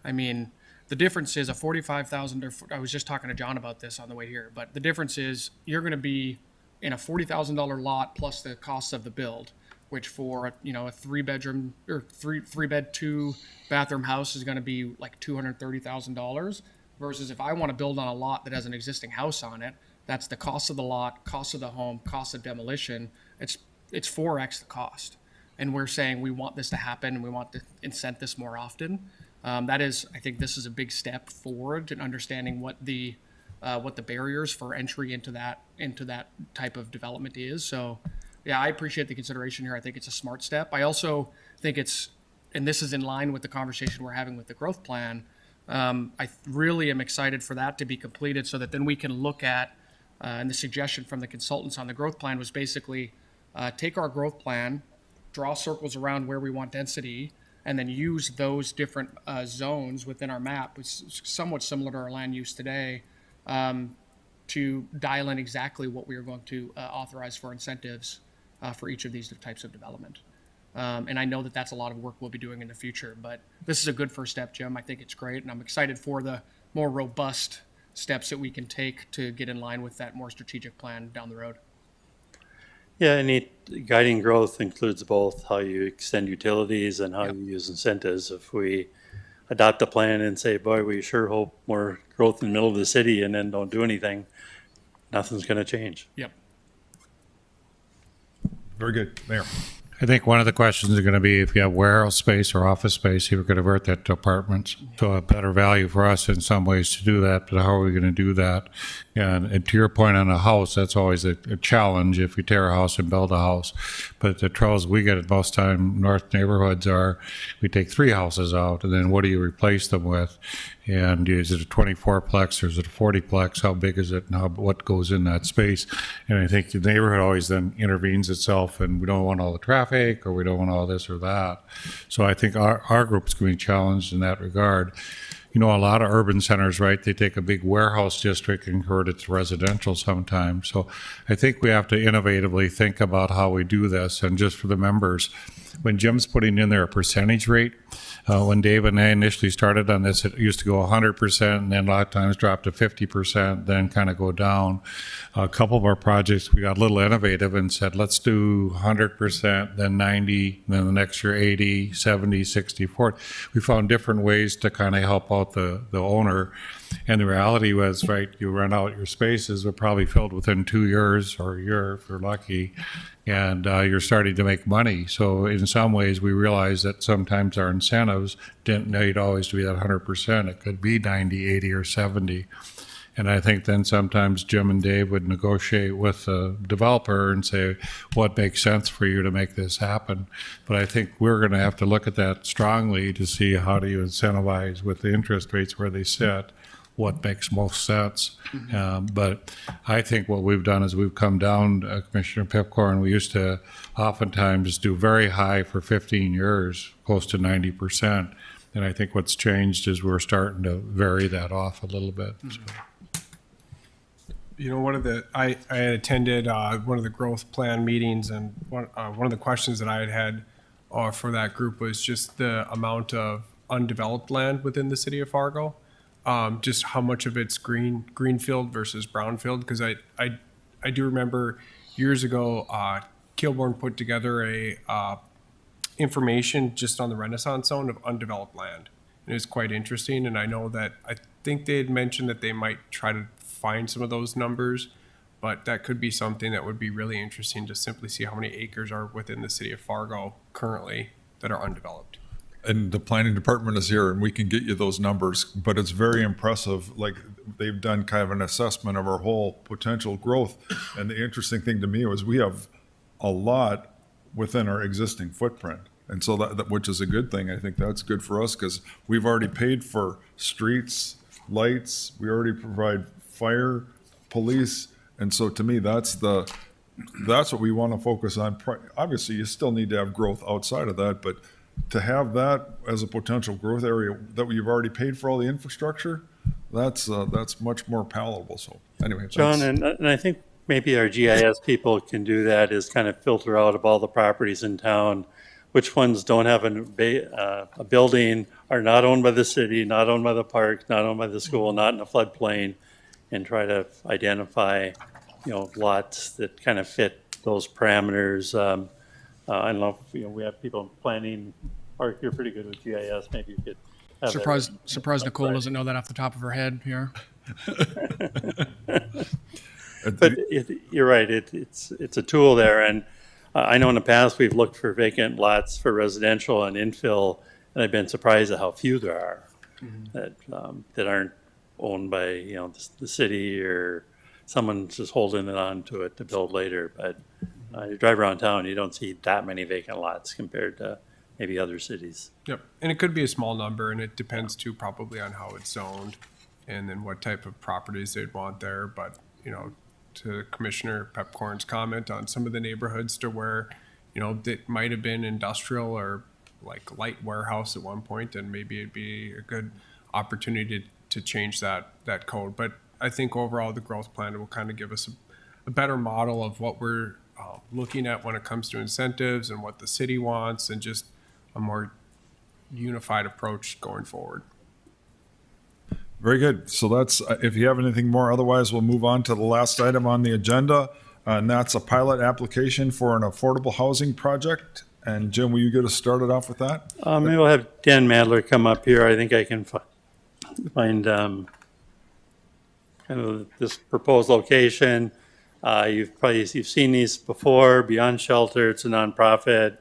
[SPEAKER 4] I mean, the difference is a 45,000. I was just talking to John about this on the way here, but the difference is you're going to be in a $40,000 lot plus the cost of the build, which for a 3-bedroom or three bed 2-bathroom house is going to be like $230,000. Versus if I want to build on a lot that has an existing house on it, that's the cost of the lot, cost of the home, cost of demolition. It's 4x the cost. And we're saying we want this to happen and we want to incent this more often. I think this is a big step forward in understanding what the barriers for entry into that type of development is. So yeah, I appreciate the consideration here. I think it's a smart step. I also think and this is in line with the conversation we're having with the growth plan. I really am excited for that to be completed so that then we can look at, and the suggestion from the consultants on the growth plan was basically take our growth plan, draw circles around where we want density, and then use those different zones within our map, which is somewhat similar to our land use today, to dial in exactly what we are going to authorize for incentives for each of these types of development. And I know that that's a lot of work we'll be doing in the future, but this is a good first step, Jim. I think it's great, and I'm excited for the more robust steps that we can take to get in line with that more strategic plan down the road.
[SPEAKER 3] Yeah, any guiding growth includes both how you extend utilities and how you use incentives. If we adopt a plan and say, boy, we sure hope more growth in the middle of the city and then don't do anything, nothing's going to change.
[SPEAKER 4] Yep.
[SPEAKER 1] Very good, Mayor.
[SPEAKER 5] I think one of the questions is going to be if you have warehouse space or office space, you could convert that to apartments. So a better value for us in some ways to do that, but how are we going to do that? And to your point on a house, that's always a challenge if we tear a house and build a house. But the troubles we get at most time north neighborhoods are we take 3 houses out, and then what do you replace them with? And is it a 24-plex or is it a 40-plex? How big is it, and what goes in that space? And I think the neighborhood always then intervenes itself, and we don't want all the traffic, or we don't want all this or that. So I think our group's going to be challenged in that regard. a lot of urban centers, right? They take a big warehouse district and convert it to residential sometimes. So I think we have to innovatively think about how we do this. And just for the members, when Jim's putting in there a percentage rate, when Dave and I initially started on this, it used to go 100% and then a lot of times drop to 50%, then kind of go down. A couple of our projects, we got a little innovative and said, let's do 100%, then 90, then the next year 80, 70, 60, 40. We found different ways to kind of help out the owner. And the reality was, right, you rent out your spaces, are probably filled within 2 years or a year if you're lucky, and you're starting to make money. So in some ways, we realized that sometimes our incentives didn't need always to be that 100%. It could be 90, 80, or 70. And I think then sometimes Jim and Dave would negotiate with the developer and say, what makes sense for you to make this happen? But I think we're going to have to look at that strongly to see how do you incentivize with the interest rates where they sit, what makes most sense. But I think what we've done is we've come down, Commissioner Pipcorn, we used to oftentimes do very high for 15 years, close to 90%. And I think what's changed is we're starting to vary that off a little bit. So.
[SPEAKER 6] I had attended one of the growth plan meetings, and one of the questions that I had for that group was just the amount of undeveloped land within the city of Fargo. Just how much of it's greenfield versus brownfield, because I do remember years ago Kilbourne put together a information just on the Renaissance zone of undeveloped land. And it was quite interesting, and I know that I think they had mentioned that they might try to find some of those numbers, but that could be something that would be really interesting to simply see how many acres are within the city of Fargo currently that are undeveloped.
[SPEAKER 1] And the planning department is here and we can get you those numbers, but it's very impressive. Like, they've done kind of an assessment of our whole potential growth. And the interesting thing to me was we have a lot within our existing footprint. And so that which is a good thing. I think that's good for us because we've already paid for streets, lights, we already provide fire, police. And so to me, that's what we want to focus on. Obviously, you still need to have growth outside of that, but to have that as a potential growth area that we've already paid for all the infrastructure, that's much more palatable. So anyway,
[SPEAKER 3] John, and I think maybe our GIS people can do that, is kind of filter out of all the properties in town, which ones don't have a building, are not owned by the city, not owned by the park, not owned by the school, not in a floodplain, and try to identify, lots that kind of fit those parameters. I don't know if we have people planning. Mark, you're pretty good with GIS. Maybe you could have
[SPEAKER 4] Surprised Nicole doesn't know that off the top of her head here.
[SPEAKER 3] But you're right. It's a tool there, and I know in the past we've looked for vacant lots for residential and infill, and I've been surprised at how few there are that aren't owned by the city or someone's just holding it on to it to build later. But you drive around town, you don't see that many vacant lots compared to maybe other cities.
[SPEAKER 6] Yep, and it could be a small number, and it depends too probably on how it's zoned and then what type of properties they'd want there. But, to Commissioner Pepcorn's comment on some of the neighborhoods to where, it might have been industrial or like light warehouse at one point, and maybe it'd be a good opportunity to change that code. But I think overall the growth plan will kind of give us a better model of what we're looking at when it comes to incentives and what the city wants, and just a more unified approach going forward.
[SPEAKER 1] very good. So that's, if you have anything more, otherwise we'll move on to the last item on the agenda. And that's a pilot application for an affordable housing project. And Jim, will you get us started off with that?
[SPEAKER 3] Maybe we'll have Dan Madler come up here. I think I can find kind of this proposed location. You've seen these before. Beyond Shelter, it's a nonprofit.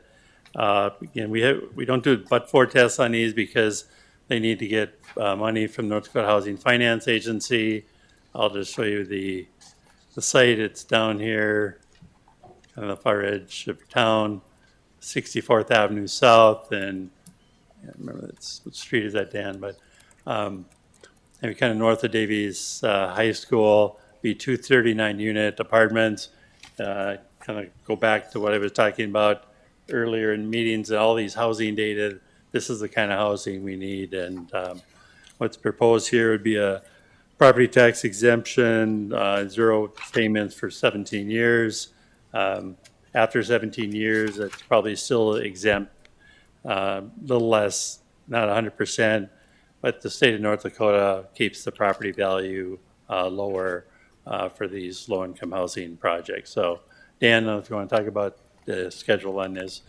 [SPEAKER 3] Again, we don't do but-for tests on these because they need to get money from North Dakota Housing Finance Agency. I'll just show you the site. It's down here, kind of the far edge of town, 64th Avenue South, and I can't remember what street is that, Dan, but maybe kind of north of Davies High School, be 239 unit apartments. Kind of go back to what I was talking about earlier in meetings and all these housing data. This is the kind of housing we need, and What's proposed here would be a property tax exemption, 0 payments for 17 years. After 17 years, it's probably still exempt, little less, not 100%, but the state of North Dakota keeps the property value lower for these low-income housing projects. So, Dan, if you want to talk about the schedule on this.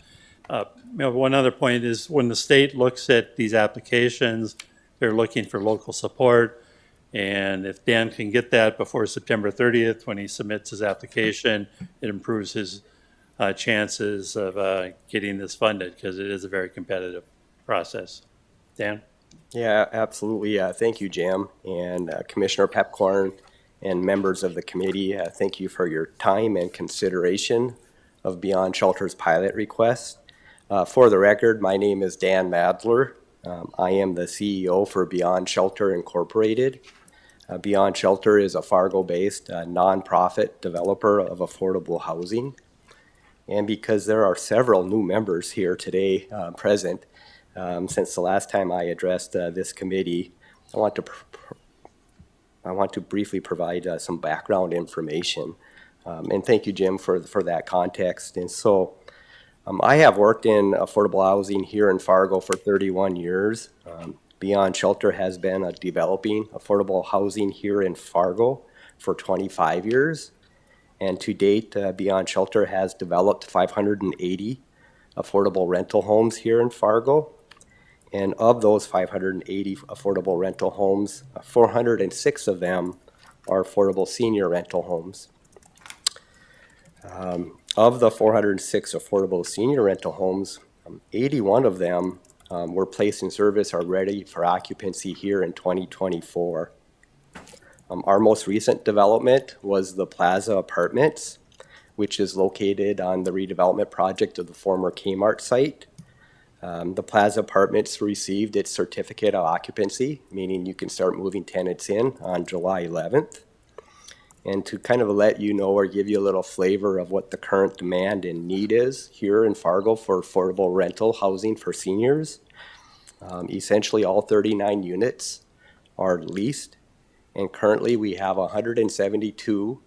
[SPEAKER 3] One other point is when the state looks at these applications, they're looking for local support. And if Dan can get that before September 30th, when he submits his application, it improves his chances of getting this funded because it is a very competitive process. Dan?
[SPEAKER 7] Yeah, absolutely. Thank you, Jim, and Commissioner Pepcorn and members of the committee. Thank you for your time and consideration of Beyond Shelter's pilot request. For the record, my name is Dan Madler. I am the CEO for Beyond Shelter Incorporated. Beyond Shelter is a Fargo-based nonprofit developer of affordable housing. And because there are several new members here today present, since the last time I addressed this committee, I want to briefly provide some background information. And thank you, Jim, for that context. And so I have worked in affordable housing here in Fargo for 31 years. Beyond Shelter has been developing affordable housing here in Fargo for 25 years. And to date, Beyond Shelter has developed 580 affordable rental homes here in Fargo. And of those 580 affordable rental homes, 406 of them are affordable senior rental homes. Of the 406 affordable senior rental homes, 81 of them were placed in service or ready for occupancy here in 2024. Our most recent development was the Plaza Apartments, which is located on the redevelopment project of the former Kmart site. The Plaza Apartments received its certificate of occupancy, meaning you can start moving tenants in on July 11th. And to kind of let you know or give you a little flavor of what the current demand and need is here in Fargo for affordable rental housing for seniors, essentially all 39 units are leased. And currently we have 172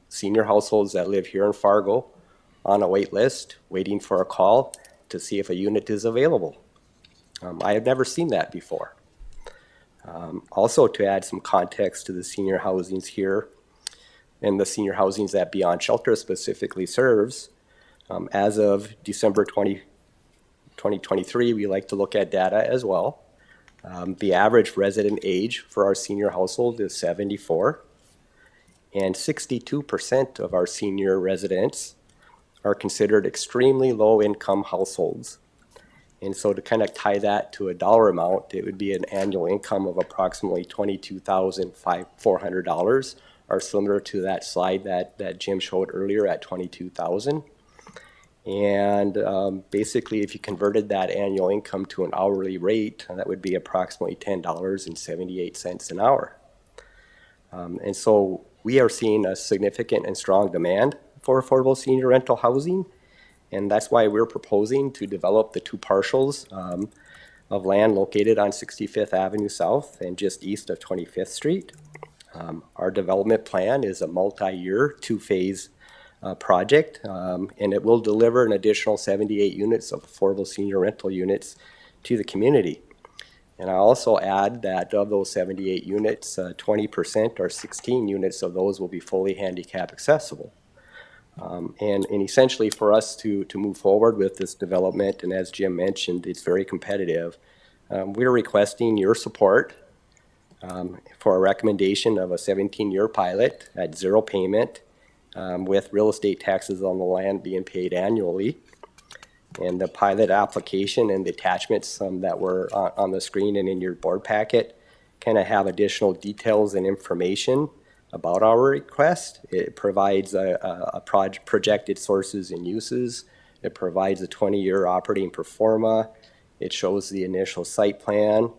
[SPEAKER 7] senior households that live here in Fargo on a wait list, waiting for a call to see if a unit is available. I have never seen that before. Also, to add some context to the senior housings here, and the senior housings that Beyond Shelter specifically serves, as of December 2023, we like to look at data as well. The average resident age for our senior household is 74, and 62% of our senior residents are considered extremely low-income households. And so to kind of tie that to a dollar amount, it would be an annual income of approximately $22,400, or similar to that slide that Jim showed earlier at $22,000. And basically, if you converted that annual income to an hourly rate, that would be approximately $10.78 an hour. And so we are seeing a significant and strong demand for affordable senior rental housing. And that's why we're proposing to develop the two parcels of land located on 65th Avenue South and just east of 25th Street. Our development plan is a multi-year, two-phase project, and it will deliver an additional 78 units of affordable senior rental units to the community. And I also add that of those 78 units, 20% or 16 units of those will be fully handicap accessible. And essentially for us to move forward with this development, and as Jim mentioned, it's very competitive, we're requesting your support for a recommendation of a 17-year pilot at zero payment, with real estate taxes on the land being paid annually. And the pilot application and the attachments that were on the screen and in your board packet kind of have additional details and information about our request. It provides projected sources and uses. It provides a 20-year operating pro forma. It shows the initial site plan.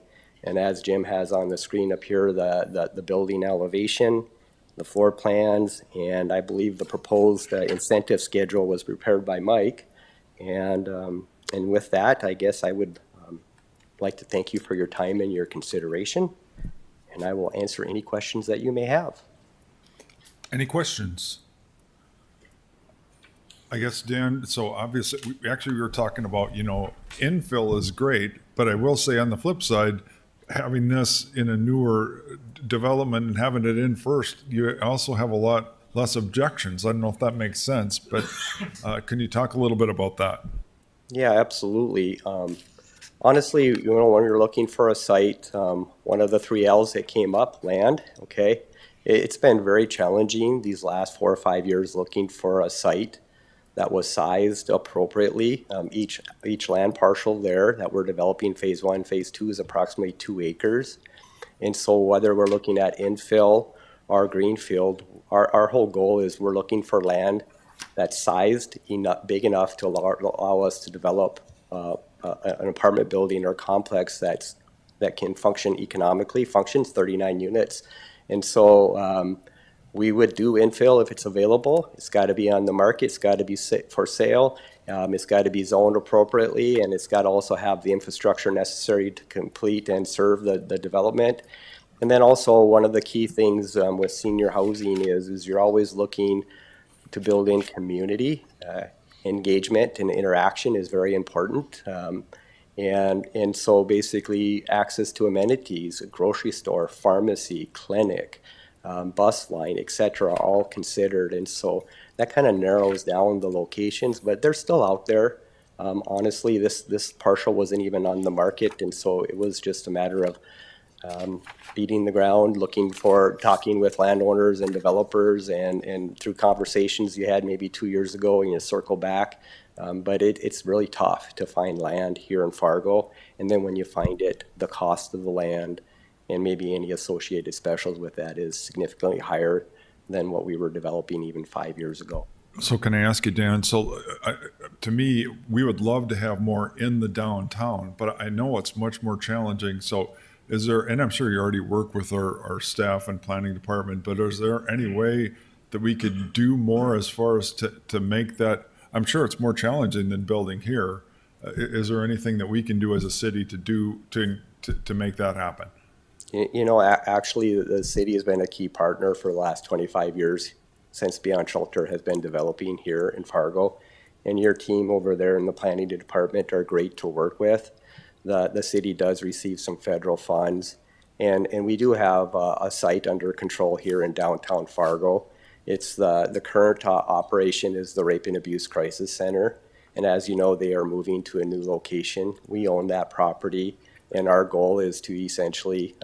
[SPEAKER 7] And as Jim has on the screen up here, the building elevation, the floor plans, and I believe the proposed incentive schedule was prepared by Mike. And with that, I guess I would like to thank you for your time and your consideration, and I will answer any questions that you may have.
[SPEAKER 1] Any questions? I guess, Dan, so obviously, we were talking about, infill is great, but I will say on the flip side, having this in a newer development and having it in first, you also have a lot less objections. I don't know if that makes sense, but can you talk a little bit about that?
[SPEAKER 7] Yeah, absolutely. Honestly, when you're looking for a site, one of the three L's that came up, land, okay? It's been very challenging these last 4 or 5 years looking for a site that was sized appropriately. Each land parcel there that we're developing phase 1, phase 2 is approximately 2 acres. And so whether we're looking at infill or greenfield, our whole goal is we're looking for land that's sized big enough to allow us to develop an apartment building or complex that can function economically, functions 39 units. And so we would do infill if it's available. It's got to be on the market. It's got to be for sale. It's got to be zoned appropriately, and it's got to also have the infrastructure necessary to complete and serve the development. And then also one of the key things with senior housing is you're always looking to build in community. Engagement and interaction is very important. And so basically access to amenities, a grocery store, pharmacy, clinic, bus line, et cetera, are all considered. And so that kind of narrows down the locations, but they're still out there. Honestly, this partial wasn't even on the market, and so it was just a matter of beating the ground, talking with landowners and developers, and through conversations you had maybe 2 years ago, and you circle back. But it's really tough to find land here in Fargo. And then when you find it, the cost of the land and maybe any associated specials with that is significantly higher than what we were developing even 5 years ago.
[SPEAKER 1] So can I ask you, Dan, to me, we would love to have more in the downtown, but I know it's much more challenging. So is there, and I'm sure you already work with our staff and planning department, but is there any way that we could do more as far as to make that, I'm sure it's more challenging than building here. Is there anything that we can do as a city to do to make that happen?
[SPEAKER 7] Actually, the city has been a key partner for the last 25 years since Beyond Shelter has been developing here in Fargo. And your team over there in the planning department are great to work with. The city does receive some federal funds. And we do have a site under control here in downtown Fargo. It's the current operation is the Rape and Abuse Crisis Center. And as you know, they are moving to a new location. We own that property. And our goal is to essentially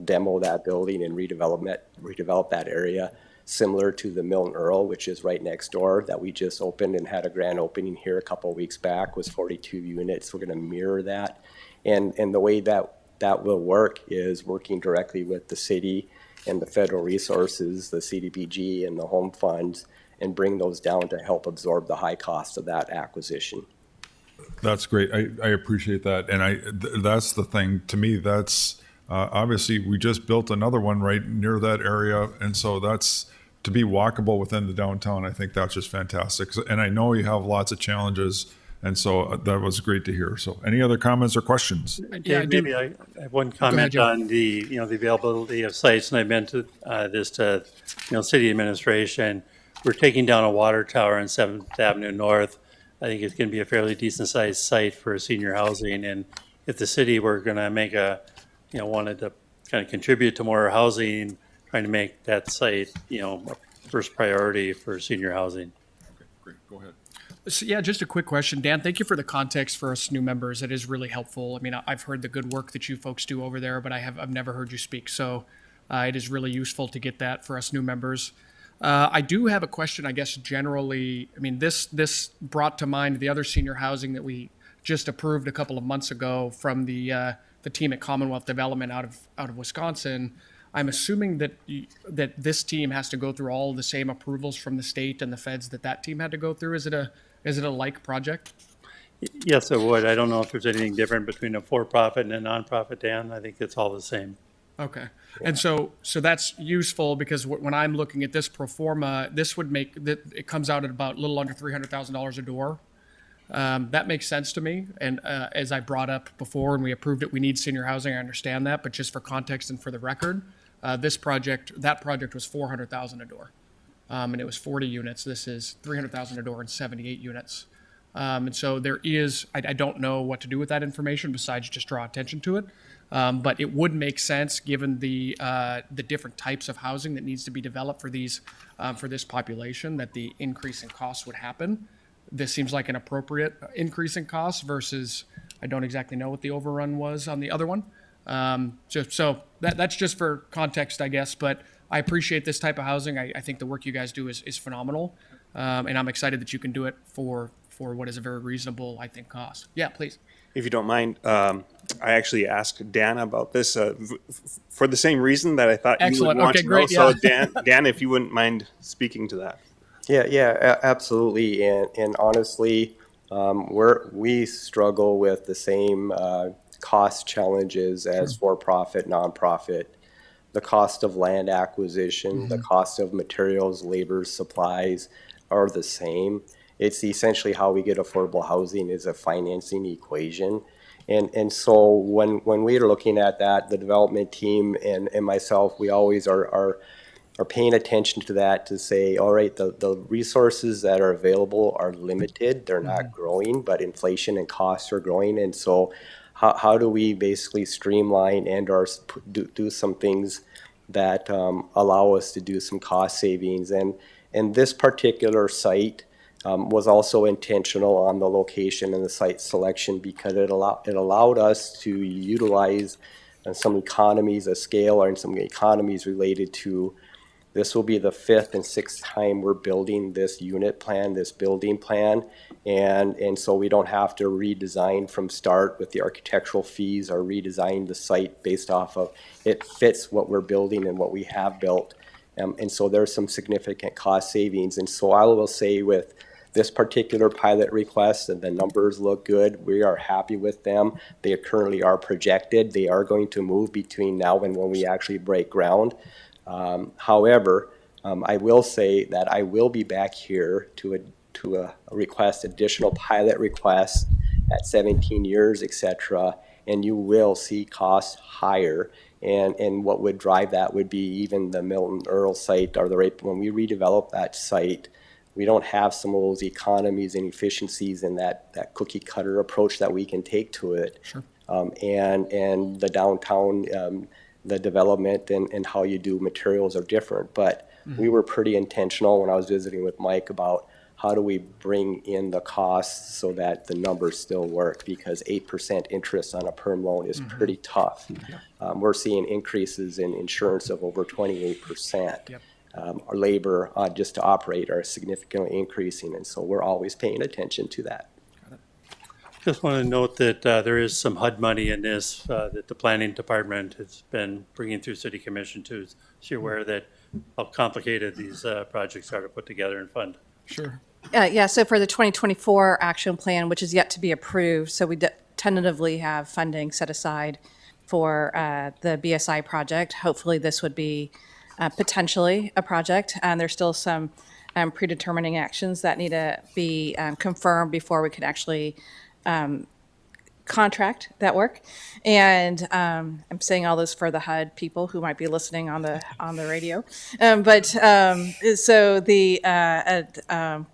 [SPEAKER 7] demo that building and redevelop that area, similar to the Milton Earl, which is right next door, that we just opened and had a grand opening here a couple of weeks back, was 42 units. We're going to mirror that. And the way that will work is working directly with the city and the federal resources, the CDBG and the home funds, and bring those down to help absorb the high cost of that acquisition.
[SPEAKER 1] That's great. I appreciate that. And that's the thing to me, that's obviously we just built another one right near that area. And so that's to be walkable within the downtown. I think that's just fantastic. And I know you have lots of challenges. And so that was great to hear. So any other comments or questions?
[SPEAKER 4] Yeah, I do.
[SPEAKER 3] Maybe I have one comment
[SPEAKER 4] Joe.
[SPEAKER 3] on the availability of sites, and I meant this to city administration. We're taking down a water tower on 7th Avenue North. I think it's going to be a fairly decent sized site for senior housing, and if the city were going to make wanted to kind of contribute to more housing, trying to make that site a first priority for senior housing.
[SPEAKER 1] Okay, great. Go ahead.
[SPEAKER 4] So, yeah, just a quick question. Dan, thank you for the context for us new members. It is really helpful. I mean, I've heard the good work that you folks do over there, but I've never heard you speak. So it is really useful to get that for us new members. I do have a question, I guess, generally. I mean, this brought to mind the other senior housing that we just approved a couple of months ago from the team at Commonwealth Development out of Wisconsin. I'm assuming that this team has to go through all the same approvals from the state and the feds that team had to go through. Is it a like project?
[SPEAKER 3] Yes, it would. I don't know if there's anything different between a for-profit and a nonprofit, Dan. I think it's all the same.
[SPEAKER 4] Okay. And so that's useful because when I'm looking at this pro forma, this would make that it comes out at about a little under $300,000 a door. That makes sense to me. And as I brought up before and we approved it, we need senior housing. I understand that. But just for context and for the record, that project was $400,000 a door. And it was 40 units. This is $300,000 a door and 78 units. And so there is, I don't know what to do with that information besides just draw attention to it. But it would make sense given the different types of housing that needs to be developed for this population, that the increase in costs would happen. This seems like an appropriate increase in costs versus, I don't exactly know what the overrun was on the other one. So that's just for context, I guess, but I appreciate this type of housing. I think the work you guys do is phenomenal. And I'm excited that you can do it for what is a very reasonable, I think, cost. Yeah, please.
[SPEAKER 8] If you don't mind, I actually asked Dan about this for the same reason that I thought you would
[SPEAKER 4] Excellent.
[SPEAKER 8] want
[SPEAKER 4] Okay,
[SPEAKER 8] to
[SPEAKER 4] great.
[SPEAKER 8] know.
[SPEAKER 4] Yeah.
[SPEAKER 8] So Dan, if you wouldn't mind speaking to that.
[SPEAKER 7] Absolutely. And honestly, we struggle with the same cost challenges as for-profit, nonprofit. The cost of land acquisition, the cost of materials, labor, supplies are the same. It's essentially how we get affordable housing is a financing equation. And so when we are looking at that, the development team and myself, we always are paying attention to that to say, all right, the resources that are available are limited. They're not growing, but inflation and costs are growing. And so how do we basically streamline and or do some things that allow us to do some cost savings? And this particular site was also intentional on the location and the site selection because it allowed us to utilize some economies of scale and some economies related to this will be the 5th and 6th time we're building this unit plan, this building plan. And so we don't have to redesign from start with the architectural fees or redesign the site based off of it fits what we're building and what we have built. And so there's some significant cost savings. And so I will say with this particular pilot request, and the numbers look good. We are happy with them. They currently are projected. They are going to move between now and when we actually break ground. However, I will say that I will be back here to request additional pilot requests at 17 years, et cetera, and you will see costs higher. And what would drive that would be even the Milton Earl site or when we redevelop that site, we don't have some of those economies and efficiencies in that cookie cutter approach that we can take to it.
[SPEAKER 4] Sure.
[SPEAKER 7] And the downtown, the development and how you do materials are different. But we were pretty intentional when I was visiting with Mike about how do we bring in the costs so that the numbers still work, because 8% interest on a perm loan is pretty tough. We're seeing increases in insurance of over 28%.
[SPEAKER 4] Yep.
[SPEAKER 7] Our labor just to operate are significantly increasing, and so we're always paying attention to that.
[SPEAKER 3] Just want to note that there is some HUD money in this that the planning department has been bringing through city commission too. So you're aware that how complicated these projects are to put together and fund.
[SPEAKER 4] Sure.
[SPEAKER 9] Yeah, so for the 2024 action plan, which is yet to be approved, so we tentatively have funding set aside for the BSI project. Hopefully this would be potentially a project, and there's still some predetermining actions that need to be confirmed before we could actually contract that work. And I'm saying all this for the HUD people who might be listening on the radio. So I'm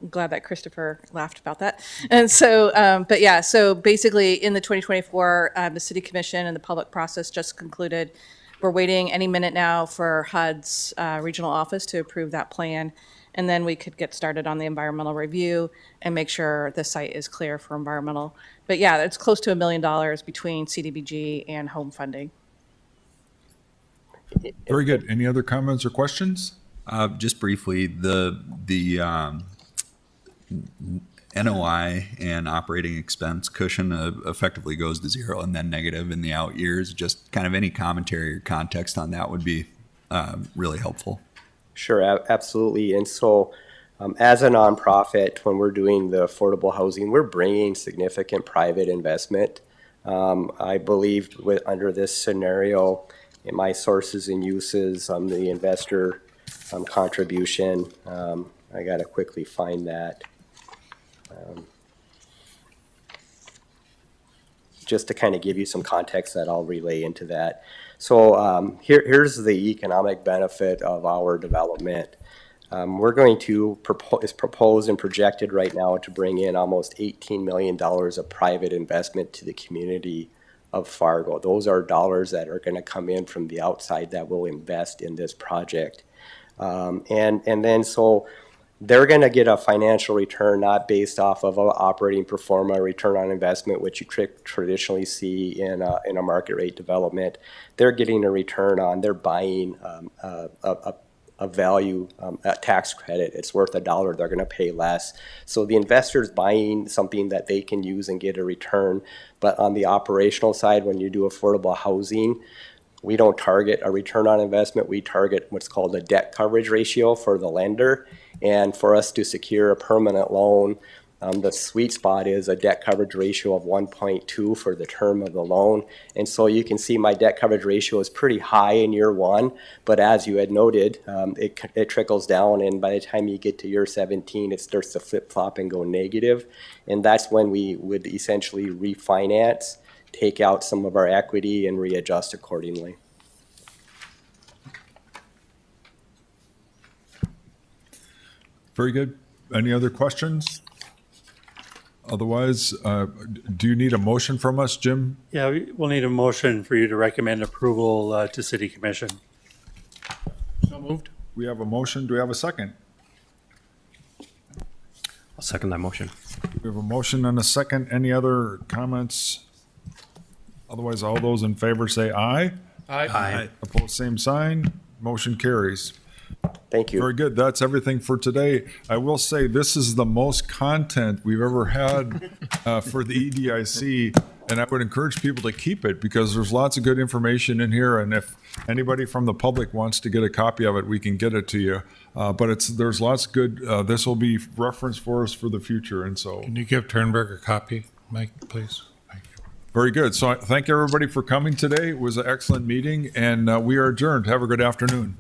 [SPEAKER 9] glad that Christopher laughed about that. And so, but yeah, so basically in the 2024, the City Commission and the public process just concluded. We're waiting any minute now for HUD's regional office to approve that plan. And then we could get started on the environmental review and make sure the site is clear for environmental. But yeah, it's close to $1 million between CDBG and home funding.
[SPEAKER 1] Very good. Any other comments or questions?
[SPEAKER 10] Just briefly, the NOI and operating expense cushion effectively goes to zero and then negative in the out years. Just kind of any commentary or context on that would be really helpful.
[SPEAKER 7] Sure, absolutely. And so as a nonprofit, when we're doing the affordable housing, we're bringing significant private investment. I believe under this scenario, in my sources and uses, the investor contribution, I got to quickly find that. just to kind of give you some context that I'll relay into that. So here's the economic benefit of our development. We're going to is proposed and projected right now to bring in almost $18 million of private investment to the community of Fargo. Those are dollars that are going to come in from the outside that will invest in this project. And then so they're going to get a financial return not based off of an operating pro forma return on investment, which you traditionally see in a market rate development. They're getting a return on, they're buying a value, a tax credit. It's worth $1, they're going to pay less. So the investor's buying something that they can use and get a return. But on the operational side, when you do affordable housing, we don't target a return on investment. We target what's called a debt coverage ratio for the lender. And for us to secure a permanent loan, the sweet spot is a debt coverage ratio of 1.2 for the term of the loan. And so you can see my debt coverage ratio is pretty high in year one, but as you had noted, it trickles down, and by the time you get to year 17, it starts to flip-flop and go negative. And that's when we would essentially refinance, take out some of our equity, and readjust accordingly.
[SPEAKER 1] Very good. Any other questions? Otherwise, do you need a motion from us, Jim?
[SPEAKER 3] Yeah, we'll need a motion for you to recommend approval to City Commission.
[SPEAKER 4] So moved.
[SPEAKER 1] We have a motion. Do we have a second?
[SPEAKER 2] I'll second that motion.
[SPEAKER 1] We have a motion and a second. Any other comments? Otherwise, all those in favor say aye.
[SPEAKER 2] Aye.
[SPEAKER 1] Opposed, same sign. Motion carries.
[SPEAKER 7] Thank you.
[SPEAKER 1] Very good. That's everything for today. I will say this is the most content we've ever had for the EDIC, and I would encourage people to keep it because there's lots of good information in here. And if anybody from the public wants to get a copy of it, we can get it to you. But there's lots of good. This will be reference for us for the future, and so
[SPEAKER 5] Can you give Turnberg a copy, Mike, please? Thank you.
[SPEAKER 1] very good. So I thank everybody for coming today. It was an excellent meeting, and we are adjourned. Have a good afternoon.